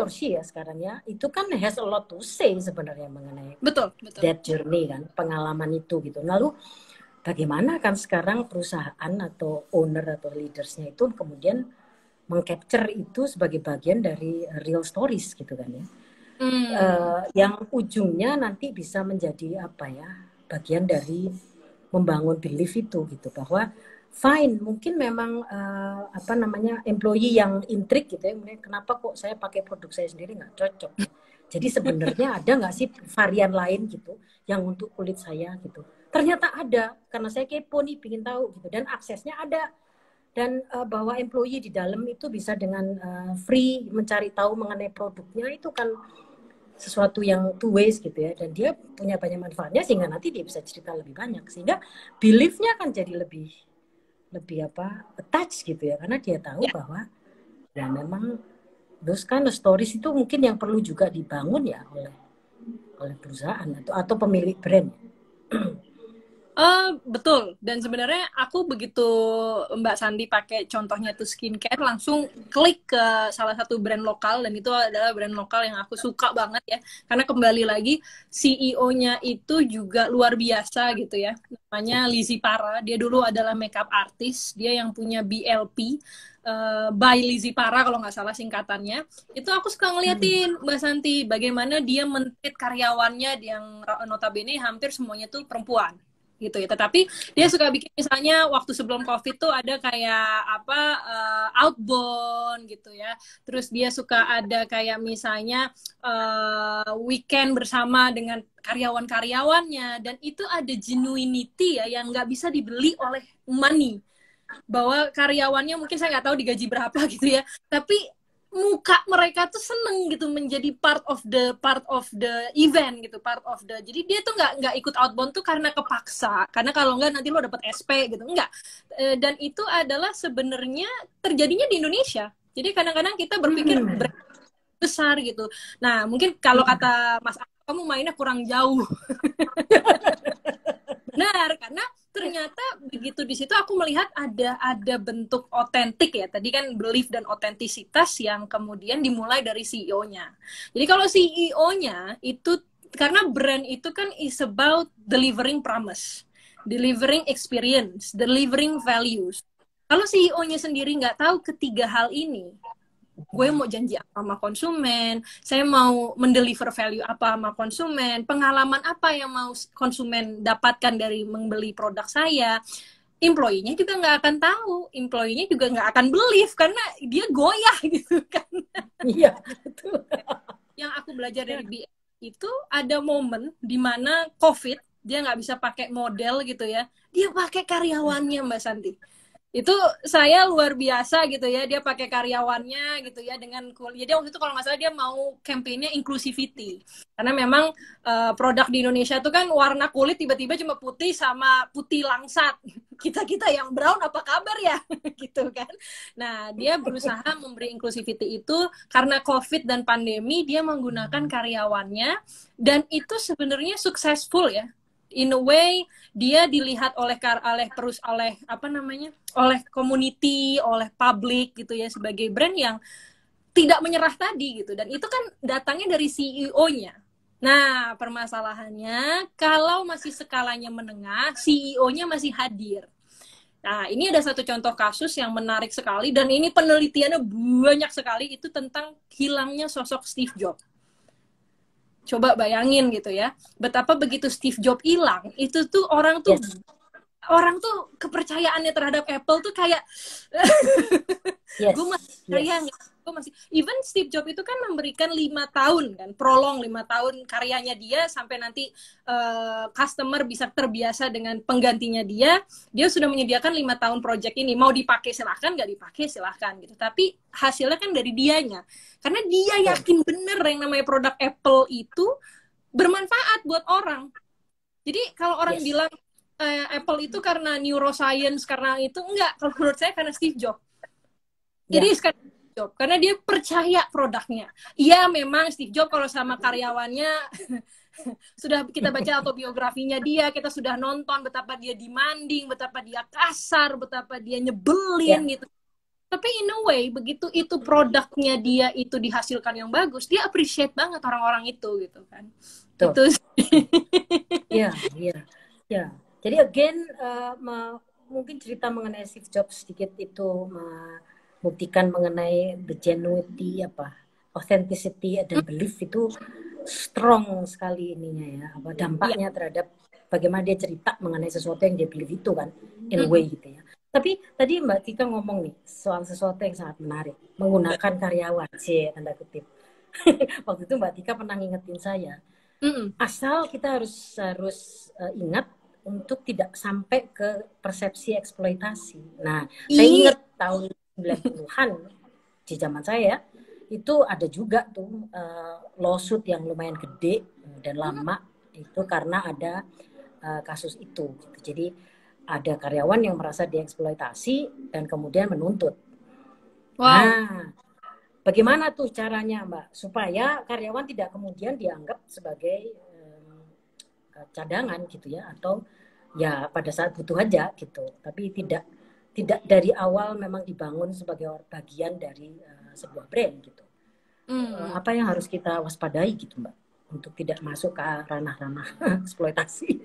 she ya sekarang ya, itu kan has a lot to say sebenarnya mengenai betul. that journey kan, pengalaman itu gitu. Lalu bagaimana kan sekarang perusahaan atau owner atau leadersnya itu kemudian mengcapture itu sebagai bagian dari real stories gitu kan ya. Yang ujungnya nanti bisa menjadi apa ya, bagian dari membangun belief itu gitu, bahwa fine, mungkin memang employee yang intrik gitu ya, kenapa kok saya pakai produk saya sendiri nggak cocok. Jadi sebenarnya ada nggak sih varian lain gitu yang untuk kulit saya gitu. Ternyata ada, karena saya kepo nih, pingin tahu gitu, dan aksesnya ada. Dan bahwa employee di dalam itu bisa dengan free mencari tahu mengenai produknya, itu kan sesuatu yang two ways gitu ya, dan dia punya banyak manfaatnya sehingga nanti dia bisa cerita lebih banyak, sehingga beliefnya akan jadi lebih attach gitu ya, karena dia tahu bahwa ya memang those kind of stories itu mungkin yang perlu juga dibangun ya oleh perusahaan atau pemilik brand. Betul. Dan sebenarnya aku begitu Mbak Sandi pakai contohnya tuh skincare, langsung klik ke salah satu brand lokal, dan itu adalah brand lokal yang aku suka banget ya. Karena kembali lagi CEO-nya itu juga luar biasa gitu ya. Namanya Lizzy Para. Dia dulu adalah makeup artist. Dia yang punya BLP, by Lizzy Para kalau nggak salah singkatannya. Itu aku suka ngeliatin Mbak Santi bagaimana dia men-treat karyawannya yang notabene hampir semuanya tuh perempuan gitu ya. Tetapi dia suka bikin, misalnya waktu sebelum COVID tuh ada kayak apa, outbound gitu ya. Terus dia suka ada kayak misalnya weekend bersama dengan karyawan-karyawannya, dan itu ada genuinity ya yang nggak bisa dibeli oleh money. Bahwa karyawannya mungkin saya nggak tahu digaji berapa gitu ya, tapi muka mereka tuh seneng gitu menjadi part of the event gitu, jadi dia tuh nggak ikut outbound tuh karena kepaksa, karena kalau nggak nanti lo dapet SP gitu, enggak. Dan itu adalah sebenarnya terjadinya di Indonesia. Jadi kadang-kadang kita berpikir besar gitu. Nah mungkin kalau kata Mas, kamu mainnya kurang jauh. Benar, karena ternyata begitu di situ aku melihat ada bentuk otentik ya. Tadi kan belief dan otentisitas yang kemudian dimulai dari CEO-nya. Jadi kalau CEO-nya itu, karena brand itu kan is about delivering promise, delivering experience, delivering values. Kalau CEO-nya sendiri nggak tahu ketiga hal ini, gue mau janji apa sama konsumen, saya mau mendeliver value apa sama konsumen, pengalaman apa yang mau konsumen dapatkan dari membeli produk saya, employee-nya juga nggak akan tahu, employee-nya juga nggak akan believe karena dia goyah gitu kan. Iya, betul. Yang aku belajar dari BM itu ada momen di mana COVID, dia nggak bisa pakai model gitu ya, dia pakai karyawannya Mbak Santi. Itu saya luar biasa gitu ya, dia pakai karyawannya gitu ya dengan kulit. Jadi waktu itu kalau nggak salah dia mau campaign-nya inclusivity, karena memang produk di Indonesia tuh kan warna kulit tiba-tiba cuma putih sama putih langsat, kita yang brown apa kabar ya gitu kan. Nah dia berusaha memberi inclusivity itu karena COVID dan pandemi, dia menggunakan karyawannya, dan itu sebenarnya successful ya. In a way dia dilihat oleh apa namanya, oleh community, oleh publik gitu ya, sebagai brand yang tidak menyerah tadi gitu. Dan itu kan datangnya dari CEO-nya. Nah permasalahannya kalau masih skalanya menengah, CEO-nya masih hadir. Nah ini ada satu contoh kasus yang menarik sekali, dan ini penelitiannya banyak sekali, itu tentang hilangnya sosok Steve Jobs. Coba bayangin gitu ya, betapa begitu Steve Jobs hilang, itu tuh orang tuh kepercayaannya terhadap Apple tuh kayak gue masih percaya nggak? Gue masih, even Steve Jobs itu kan memberikan 5 tahun kan, prolong 5 tahun karyanya dia sampai nanti customer bisa terbiasa dengan penggantinya dia sudah menyediakan 5 tahun project ini, mau dipakai silahkan, nggak dipakai silahkan gitu, tapi hasilnya kan dari dianya, karena dia yakin bener yang namanya produk Apple itu bermanfaat buat orang. Jadi kalau orang bilang Apple itu karena neuroscience, karena itu enggak, kalau menurut saya karena Steve Jobs. Jadi sekarang Steve Jobs, karena dia percaya produknya. Iya memang Steve Jobs kalau sama karyawannya sudah kita baca autobiografinya dia, kita sudah nonton betapa dia demanding, betapa dia kasar, betapa dia nyebelin gitu. Tapi in a way begitu itu produknya dia itu dihasilkan yang bagus, dia appreciate banget orang-orang itu gitu kan. Tuh. Itu Iya. Jadi again mungkin cerita mengenai Steve Jobs sedikit itu membuktikan mengenai the genuinity, authenticity dan belief itu strong sekali ininya ya, dampaknya terhadap bagaimana dia cerita mengenai sesuatu yang dia believe itu kan, in a way gitu ya. Tapi tadi Mbak Tika ngomong nih soal sesuatu yang sangat menarik, menggunakan karyawan, tanda kutip. Waktu itu Mbak Tika pernah ngingetin saya, asal kita harus ingat untuk tidak sampai ke persepsi eksploitasi. Nah, saya ingat tahun 90-an di zaman saya itu ada juga tuh lawsuit yang lumayan gede dan lama, itu karena ada kasus itu. Jadi ada karyawan yang merasa dieksploitasi dan kemudian menuntut. Nah, bagaimana tuh caranya Mbak supaya karyawan tidak kemudian dianggap sebagai cadangan gitu ya, atau ya pada saat butuh aja gitu. Tapi tidak dari awal memang dibangun sebagai bagian dari sebuah brand gitu. Apa yang harus kita waspadai gitu Mbak, untuk tidak masuk ke ranah-ranah eksploitasi?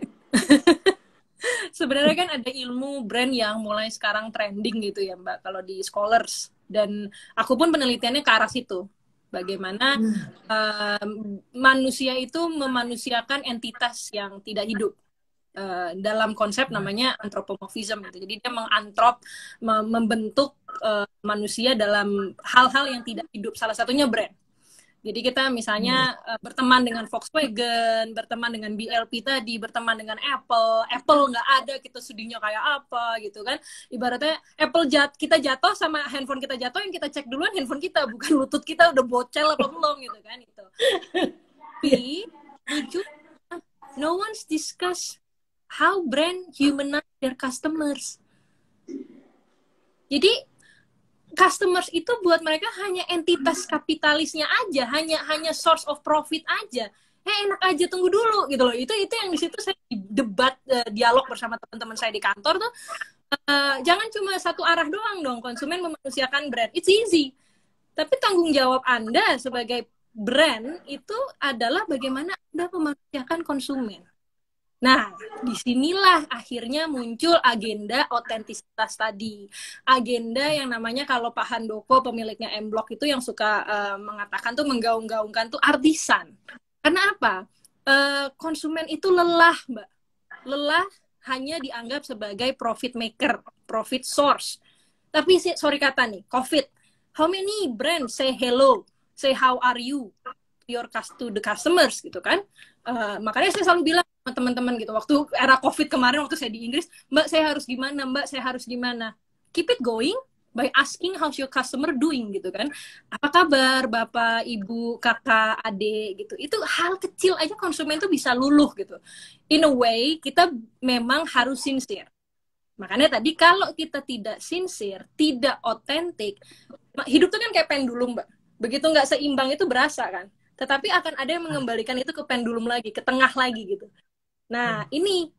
Sebenarnya kan ada ilmu brand yang mulai sekarang trending gitu ya Mbak, kalau di Scholars. Dan aku pun penelitiannya ke arah situ. Bagaimana manusia itu memanusiakan entitas yang tidak hidup. Dalam konsep namanya anthropomorphism gitu. Jadi dia membentuk manusia dalam hal-hal yang tidak hidup. Salah satunya brand. Jadi kita misalnya berteman dengan Volkswagen, berteman dengan BLP tadi, berteman dengan Apple nggak ada, kita sedihnya kayak apa gitu kan. Ibaratnya kita jatuh sama handphone kita jatuh, yang kita cek duluan handphone kita, bukan lutut kita udah bocel apa belum gitu kan itu. Tapi lucu, no one's discuss how brand humanize their customers. Jadi customers itu buat mereka hanya entitas kapitalisnya aja, hanya source of profit aja. Enak aja, tunggu dulu gitu loh. Itu yang di situ saya debat, dialog bersama teman-teman saya di kantor tuh. Jangan cuma satu arah doang dong, konsumen memanusiakan brand. It's easy. Tapi tanggung jawab Anda sebagai brand itu adalah bagaimana Anda memanusiakan konsumen. Nah, disinilah akhirnya muncul agenda otentisitas tadi. Agenda yang namanya, kalau Pak Handoko, pemiliknya M-Block itu yang suka mengatakan tuh, menggaung-gaungkan tuh artisan. Karena apa? Konsumen itu lelah, Mbak. Lelah hanya dianggap sebagai profit maker, profit source. Tapi, sorry kata nih, COVID. How many brands say hello, say how are you to the customers gitu kan? Makanya saya selalu bilang sama teman-teman gitu, waktu era COVID kemarin, waktu saya di Inggris, Mbak saya harus gimana, Mbak saya harus gimana. Keep it going by asking how's your customer doing gitu kan. Apa kabar Bapak, Ibu, Kakak, Adik gitu. Itu hal kecil aja konsumen tuh bisa luluh gitu. In a way, kita memang harus sincere. Makanya tadi kalau kita tidak sincere, tidak otentik, hidup tuh kan kayak pendulum, Mbak. Begitu nggak seimbang itu berasa kan. Tetapi akan ada yang mengembalikan itu ke pendulum lagi, ke tengah lagi gitu. Nah, ini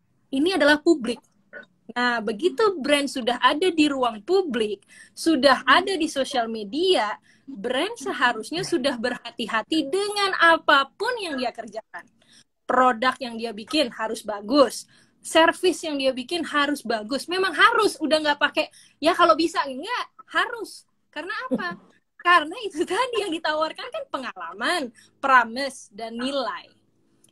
adalah publik. Nah, begitu brand sudah ada di ruang publik, sudah ada di sosial media, brand seharusnya sudah berhati-hati dengan apapun yang dia kerjakan. Produk yang dia bikin harus bagus. Service yang dia bikin harus bagus. Memang harus, udah nggak pakai, ya kalau bisa, enggak, harus. Karena apa? Karena itu tadi yang ditawarkan kan pengalaman, promise, dan nilai.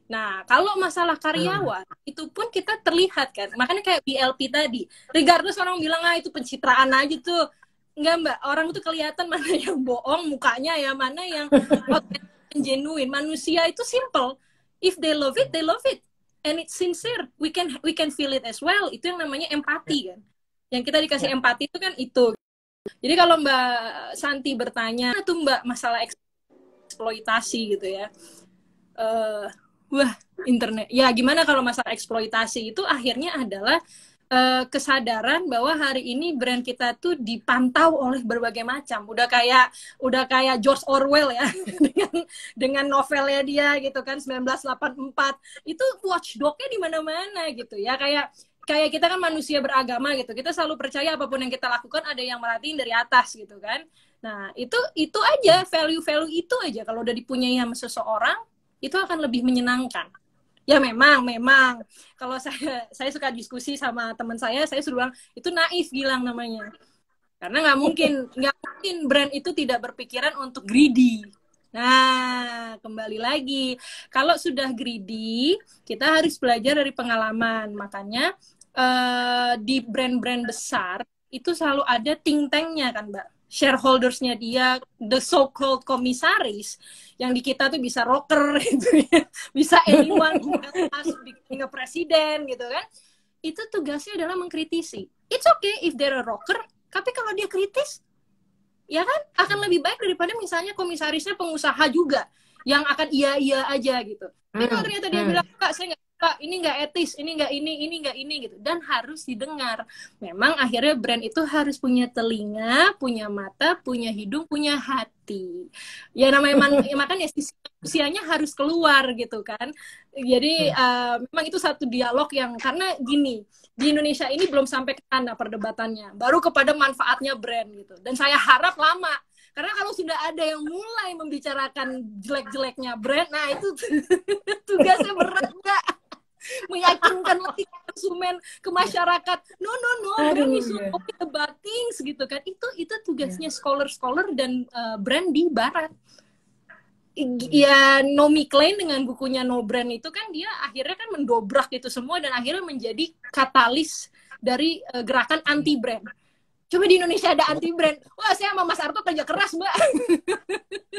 Nah, kalau masalah karyawan, itu pun kita terlihat kan. Makanya kayak BLP tadi. Regardless orang bilang, itu pencitraan aja tuh. Enggak, Mbak. Orang tuh kelihatan mana yang bohong mukanya ya, mana yang genuine. Manusia itu simple. If they love it, they love it. And it's sincere. We can feel it as well. Itu yang namanya empati kan. Yang kita dikasih empati itu kan itu. Jadi kalau Mbak Santi bertanya tuh Mbak masalah eksploitasi gitu ya, internet. Ya gimana kalau masalah eksploitasi itu akhirnya adalah kesadaran bahwa hari ini brand kita tuh dipantau oleh berbagai macam. Udah kayak George Orwell ya dengan novelnya dia gitu kan 1984. Itu watchdog-nya di mana-mana gitu ya, kayak kita kan manusia beragama gitu, kita selalu percaya apapun yang kita lakukan ada yang merhatiin dari atas gitu kan. Nah itu aja, value itu aja kalau udah dipunyai sama seseorang itu akan lebih menyenangkan. Ya memang kalau saya suka diskusi sama teman saya suruh bilang itu naif, Gilang namanya, karena nggak mungkin brand itu tidak berpikiran untuk greedy. Nah, kembali lagi, kalau sudah greedy, kita harus belajar dari pengalaman. Makanya di brand-brand besar itu selalu ada think tank-nya kan, Mbak. Shareholders-nya dia, the so-called komisaris, yang di kita tuh bisa rocker gitu ya, bisa anyone being a presiden gitu kan. Itu tugasnya adalah mengkritisi. It's okay if they're a rocker, tapi kalau dia kritis, ya kan akan lebih baik daripada misalnya komisarisnya pengusaha juga yang akan iya aja gitu. Tapi kalau ternyata dia bilang, Kak, saya nggak Kak, ini nggak etis, ini nggak ini gitu. Dan harus didengar. Memang akhirnya brand itu harus punya telinga, punya mata, punya hidung, punya hati. Ya namanya ya, makanya sisi manusianya harus keluar gitu kan. Jadi memang itu satu dialog yang, karena gini, di Indonesia ini belum sampai ke sana perdebatannya. Baru kepada manfaatnya brand gitu. Dan saya harap lama. Karena kalau sudah ada yang mulai membicarakan jelek-jeleknya brand, nah itu tugasnya berat nggak? Meyakinkan lagi konsumen, ke masyarakat, no brand is not only about things gitu kan. Itu tugasnya scholar dan brand di barat. Ya Naomi Klein dengan bukunya No Brand itu kan dia akhirnya kan mendobrak itu semua dan akhirnya menjadi katalis dari gerakan anti brand. Coba di Indonesia ada anti brand, wah saya sama Mas Arto kerja keras Mbak.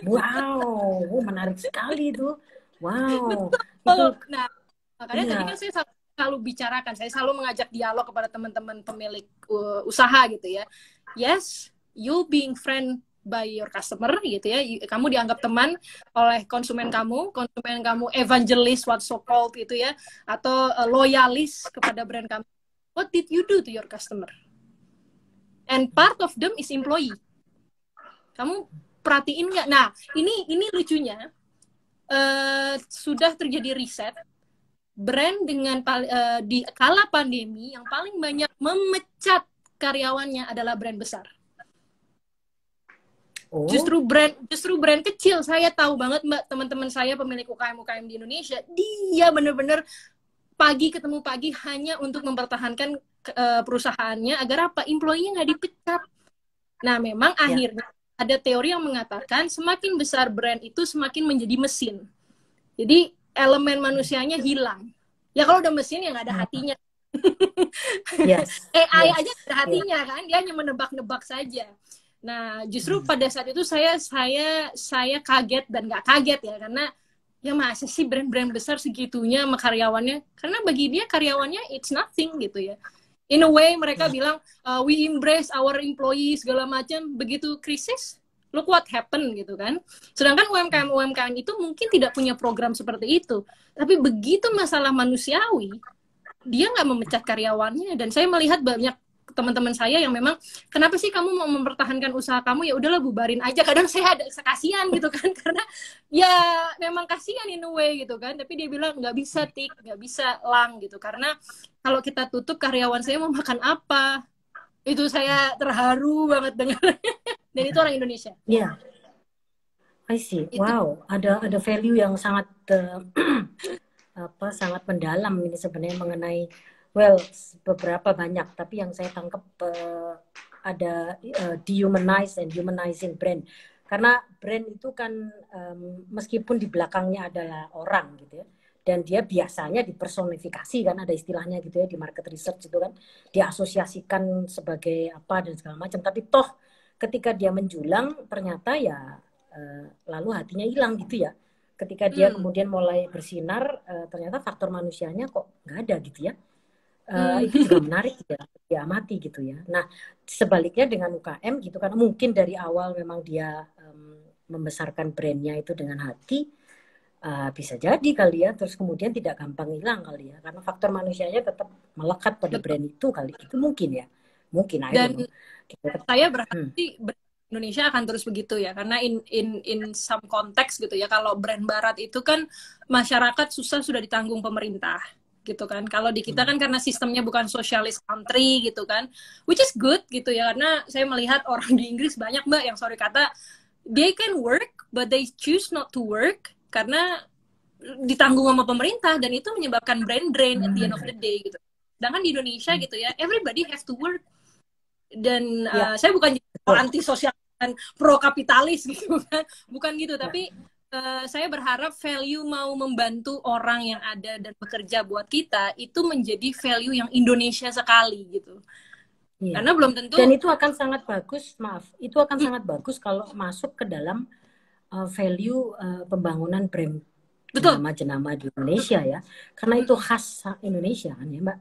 Wow, menarik sekali itu. Wow. Betul. Nah, makanya tadi kan saya selalu bicarakan, saya selalu mengajak dialog kepada teman-teman pemilik usaha gitu ya. Yes, you being friend by your customer gitu ya. Kamu dianggap teman oleh konsumen kamu evangelist what so called gitu ya, atau loyalis kepada brand kamu. What did you do to your customer? And part of them is employee. Kamu perhatiin nggak? Nah, ini lucunya. Sudah terjadi riset brand dengan di kala pandemi yang paling banyak memecat karyawannya adalah brand besar. Oh. Justru brand kecil. Saya tahu banget Mbak, teman-teman saya pemilik UKM di Indonesia, dia benar-benar pagi ketemu pagi hanya untuk mempertahankan perusahaannya agar apa? Employee-nya nggak dipecat. Nah, memang akhirnya ada teori yang mengatakan semakin besar brand itu semakin menjadi mesin. Jadi elemen manusianya hilang. Ya kalau udah mesin ya nggak ada hatinya. AI aja nggak ada hatinya kan, dia hanya menebak-nebak saja. Nah, justru pada saat itu saya kaget dan nggak kaget ya, karena ya masa sih brand-brand besar segitunya sama karyawannya? Karena bagi dia karyawannya it's nothing gitu ya. In a way mereka bilang we embrace our employees segala macam. Begitu krisis, look what happened gitu kan. Sedangkan UMKM itu mungkin tidak punya program seperti itu. Tapi begitu masalah manusiawi, dia nggak memecat karyawannya. Dan saya melihat banyak teman-teman saya yang memang, kenapa sih kamu mau mempertahankan usaha kamu? Ya udahlah bubarin aja. Kadang saya ada kasihan gitu kan, karena ya memang kasihan in a way gitu kan. Tapi dia bilang nggak bisa nggak bisa lang gitu, karena kalau kita tutup karyawan saya mau makan apa? Itu saya terharu banget dengar. Dan itu orang Indonesia. Iya. I see. Wow, ada value yang sangat sangat mendalam ini sebenarnya mengenai beberapa banyak, tapi yang saya tangkap ada dehumanize and humanizing brand. Karena brand itu kan meskipun di belakangnya adalah orang gitu ya, dan dia biasanya dipersonifikasi kan, ada istilahnya gitu ya di market research itu kan, diasosiasikan sebagai apa dan segala macam, tapi toh ketika dia menjulang ternyata ya lalu hatinya hilang gitu ya. Ketika dia kemudian mulai bersinar ternyata faktor manusianya kok nggak ada gitu ya. Itu juga menarik ya, diamati gitu ya. Nah, sebaliknya dengan UKM gitu kan, mungkin dari awal memang dia membesarkan brandnya itu dengan hati, bisa jadi kali ya, terus kemudian tidak gampang hilang kali ya, karena faktor manusianya tetap melekat pada brand itu kali. Itu mungkin ya, mungkin. Dan saya berharap sih Indonesia akan terus begitu ya, karena in some context gitu ya, kalau brand barat itu kan masyarakat sudah ditanggung pemerintah gitu kan. Kalau di kita kan karena sistemnya bukan socialist country gitu kan, which is good gitu ya, karena saya melihat orang di Inggris banyak Mbak yang sorry kata they can work but they choose not to work karena ditanggung sama pemerintah, dan itu menyebabkan brand drain at the end of the day gitu. Sedangkan di Indonesia gitu ya, everybody have to work. Dan saya bukan anti sosial dan pro kapitalis gitu kan, bukan gitu, tapi saya berharap value mau membantu orang yang ada dan bekerja buat kita itu menjadi value yang Indonesia sekali gitu. Karena belum tentu. Dan itu akan sangat bagus, itu akan sangat bagus kalau masuk ke dalam value pembangunan brand jenama-jenama di Indonesia ya, karena itu khas Indonesia kan ya Mbak.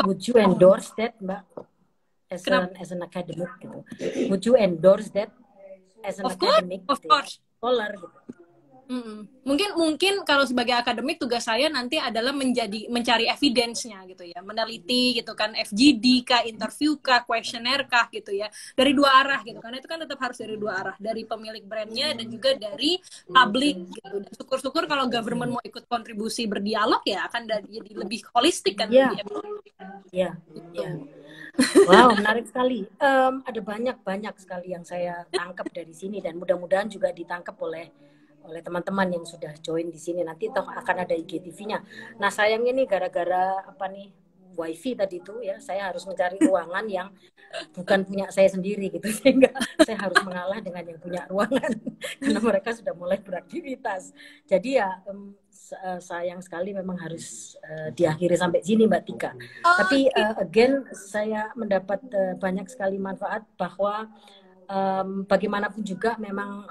Would you endorse that Mbak? As an academic gitu, would you endorse that as an academic of course scholar gitu? Mungkin kalau sebagai akademik tugas saya nanti adalah mencari evidence-nya gitu ya, meneliti gitu kan, FGD kah, interview kah, questionnaire kah gitu ya, dari dua arah gitu, karena itu kan tetap harus dari dua arah, dari pemilik brandnya dan juga dari publik gitu. Dan syukur-syukur kalau government mau ikut kontribusi berdialog ya akan jadi lebih holistik kan. Ya, ya, gitu. ya. Wow, menarik sekali. Ada banyak sekali yang saya tangkap dari sini dan mudah-mudahan juga ditangkap oleh teman-teman yang sudah join di sini. Nanti toh akan ada IGTV-nya. Nah, sayangnya nih gara-gara apa nih wifi tadi itu ya, saya harus mencari ruangan yang bukan punya saya sendiri gitu, sehingga saya harus mengalah dengan yang punya ruangan karena mereka sudah mulai beraktivitas. Jadi ya sayang sekali memang harus diakhiri sampai sini Mbak Tika. Tapi again saya mendapat banyak sekali manfaat bahwa bagaimanapun juga memang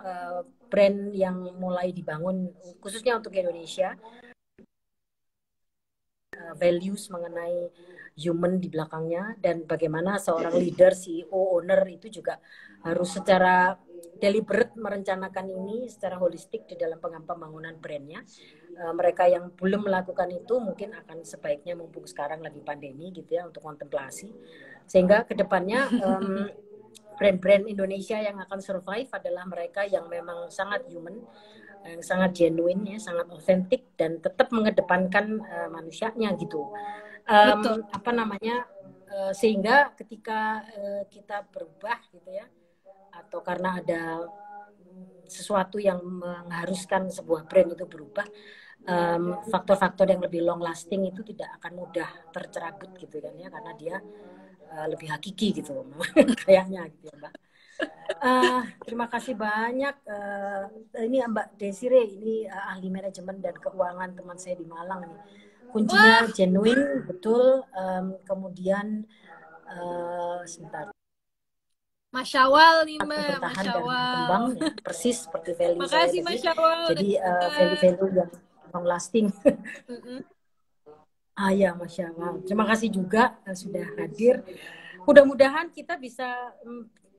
brand yang mulai dibangun khususnya untuk Indonesia, values mengenai human di belakangnya dan bagaimana seorang leader, CEO, owner itu juga harus secara deliberate merencanakan ini secara holistik di dalam pembangunan brandnya. Mereka yang belum melakukan itu mungkin akan sebaiknya mumpung sekarang lagi pandemi gitu ya untuk kontemplasi, sehingga kedepannya brand-brand Indonesia yang akan survive adalah mereka yang memang sangat human, yang sangat genuine ya, sangat otentik dan tetap mengedepankan manusianya gitu. Apa namanya, sehingga ketika kita berubah gitu ya, atau karena ada sesuatu yang mengharuskan sebuah brand itu berubah, faktor-faktor yang lebih long lasting itu tidak akan mudah tercerabut gitu kan ya, karena dia lebih hakiki gitu kayaknya gitu ya Mbak. Terima kasih banyak. Ini Mbak Desire, ini ahli manajemen dan keuangan teman saya di Malang nih. Kuncinya genuine, betul. Kemudian sebentar. Masyawal nih Mbak, Bertahan dan berkembang ya, persis seperti value saya tadi. Jadi value-value yang long lasting. Ya, Masya Allah. Terima kasih juga sudah hadir. Mudah-mudahan kita bisa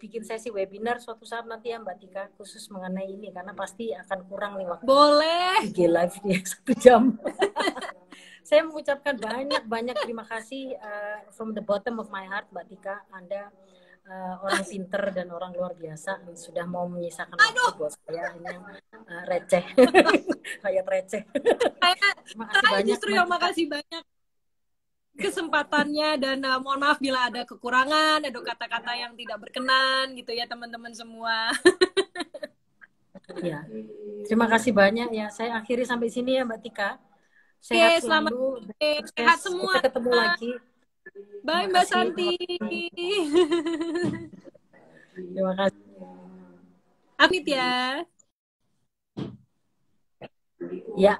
bikin sesi webinar suatu saat nanti ya Mbak Tika, khusus mengenai ini, karena pasti akan kurang nih waktu. Boleh. IG live dia 1 jam. Saya mengucapkan banyak terima kasih from the bottom of my heart Mbak Tika. Anda orang pinter dan orang luar biasa sudah mau menyisakan waktu buat saya ini yang receh. Kayak receh. Terima kasih banyak. Justru yang makasih banyak kesempatannya dan mohon maaf bila ada kekurangan, ada kata-kata yang tidak berkenan gitu ya teman-teman semua. Ya, terima kasih banyak ya. Saya akhiri sampai sini ya Mbak Tika. Sehat selalu. Sehat semua. Kita ketemu lagi. Bye Mbak Santi. Terima kasih. Amit ya. Ya.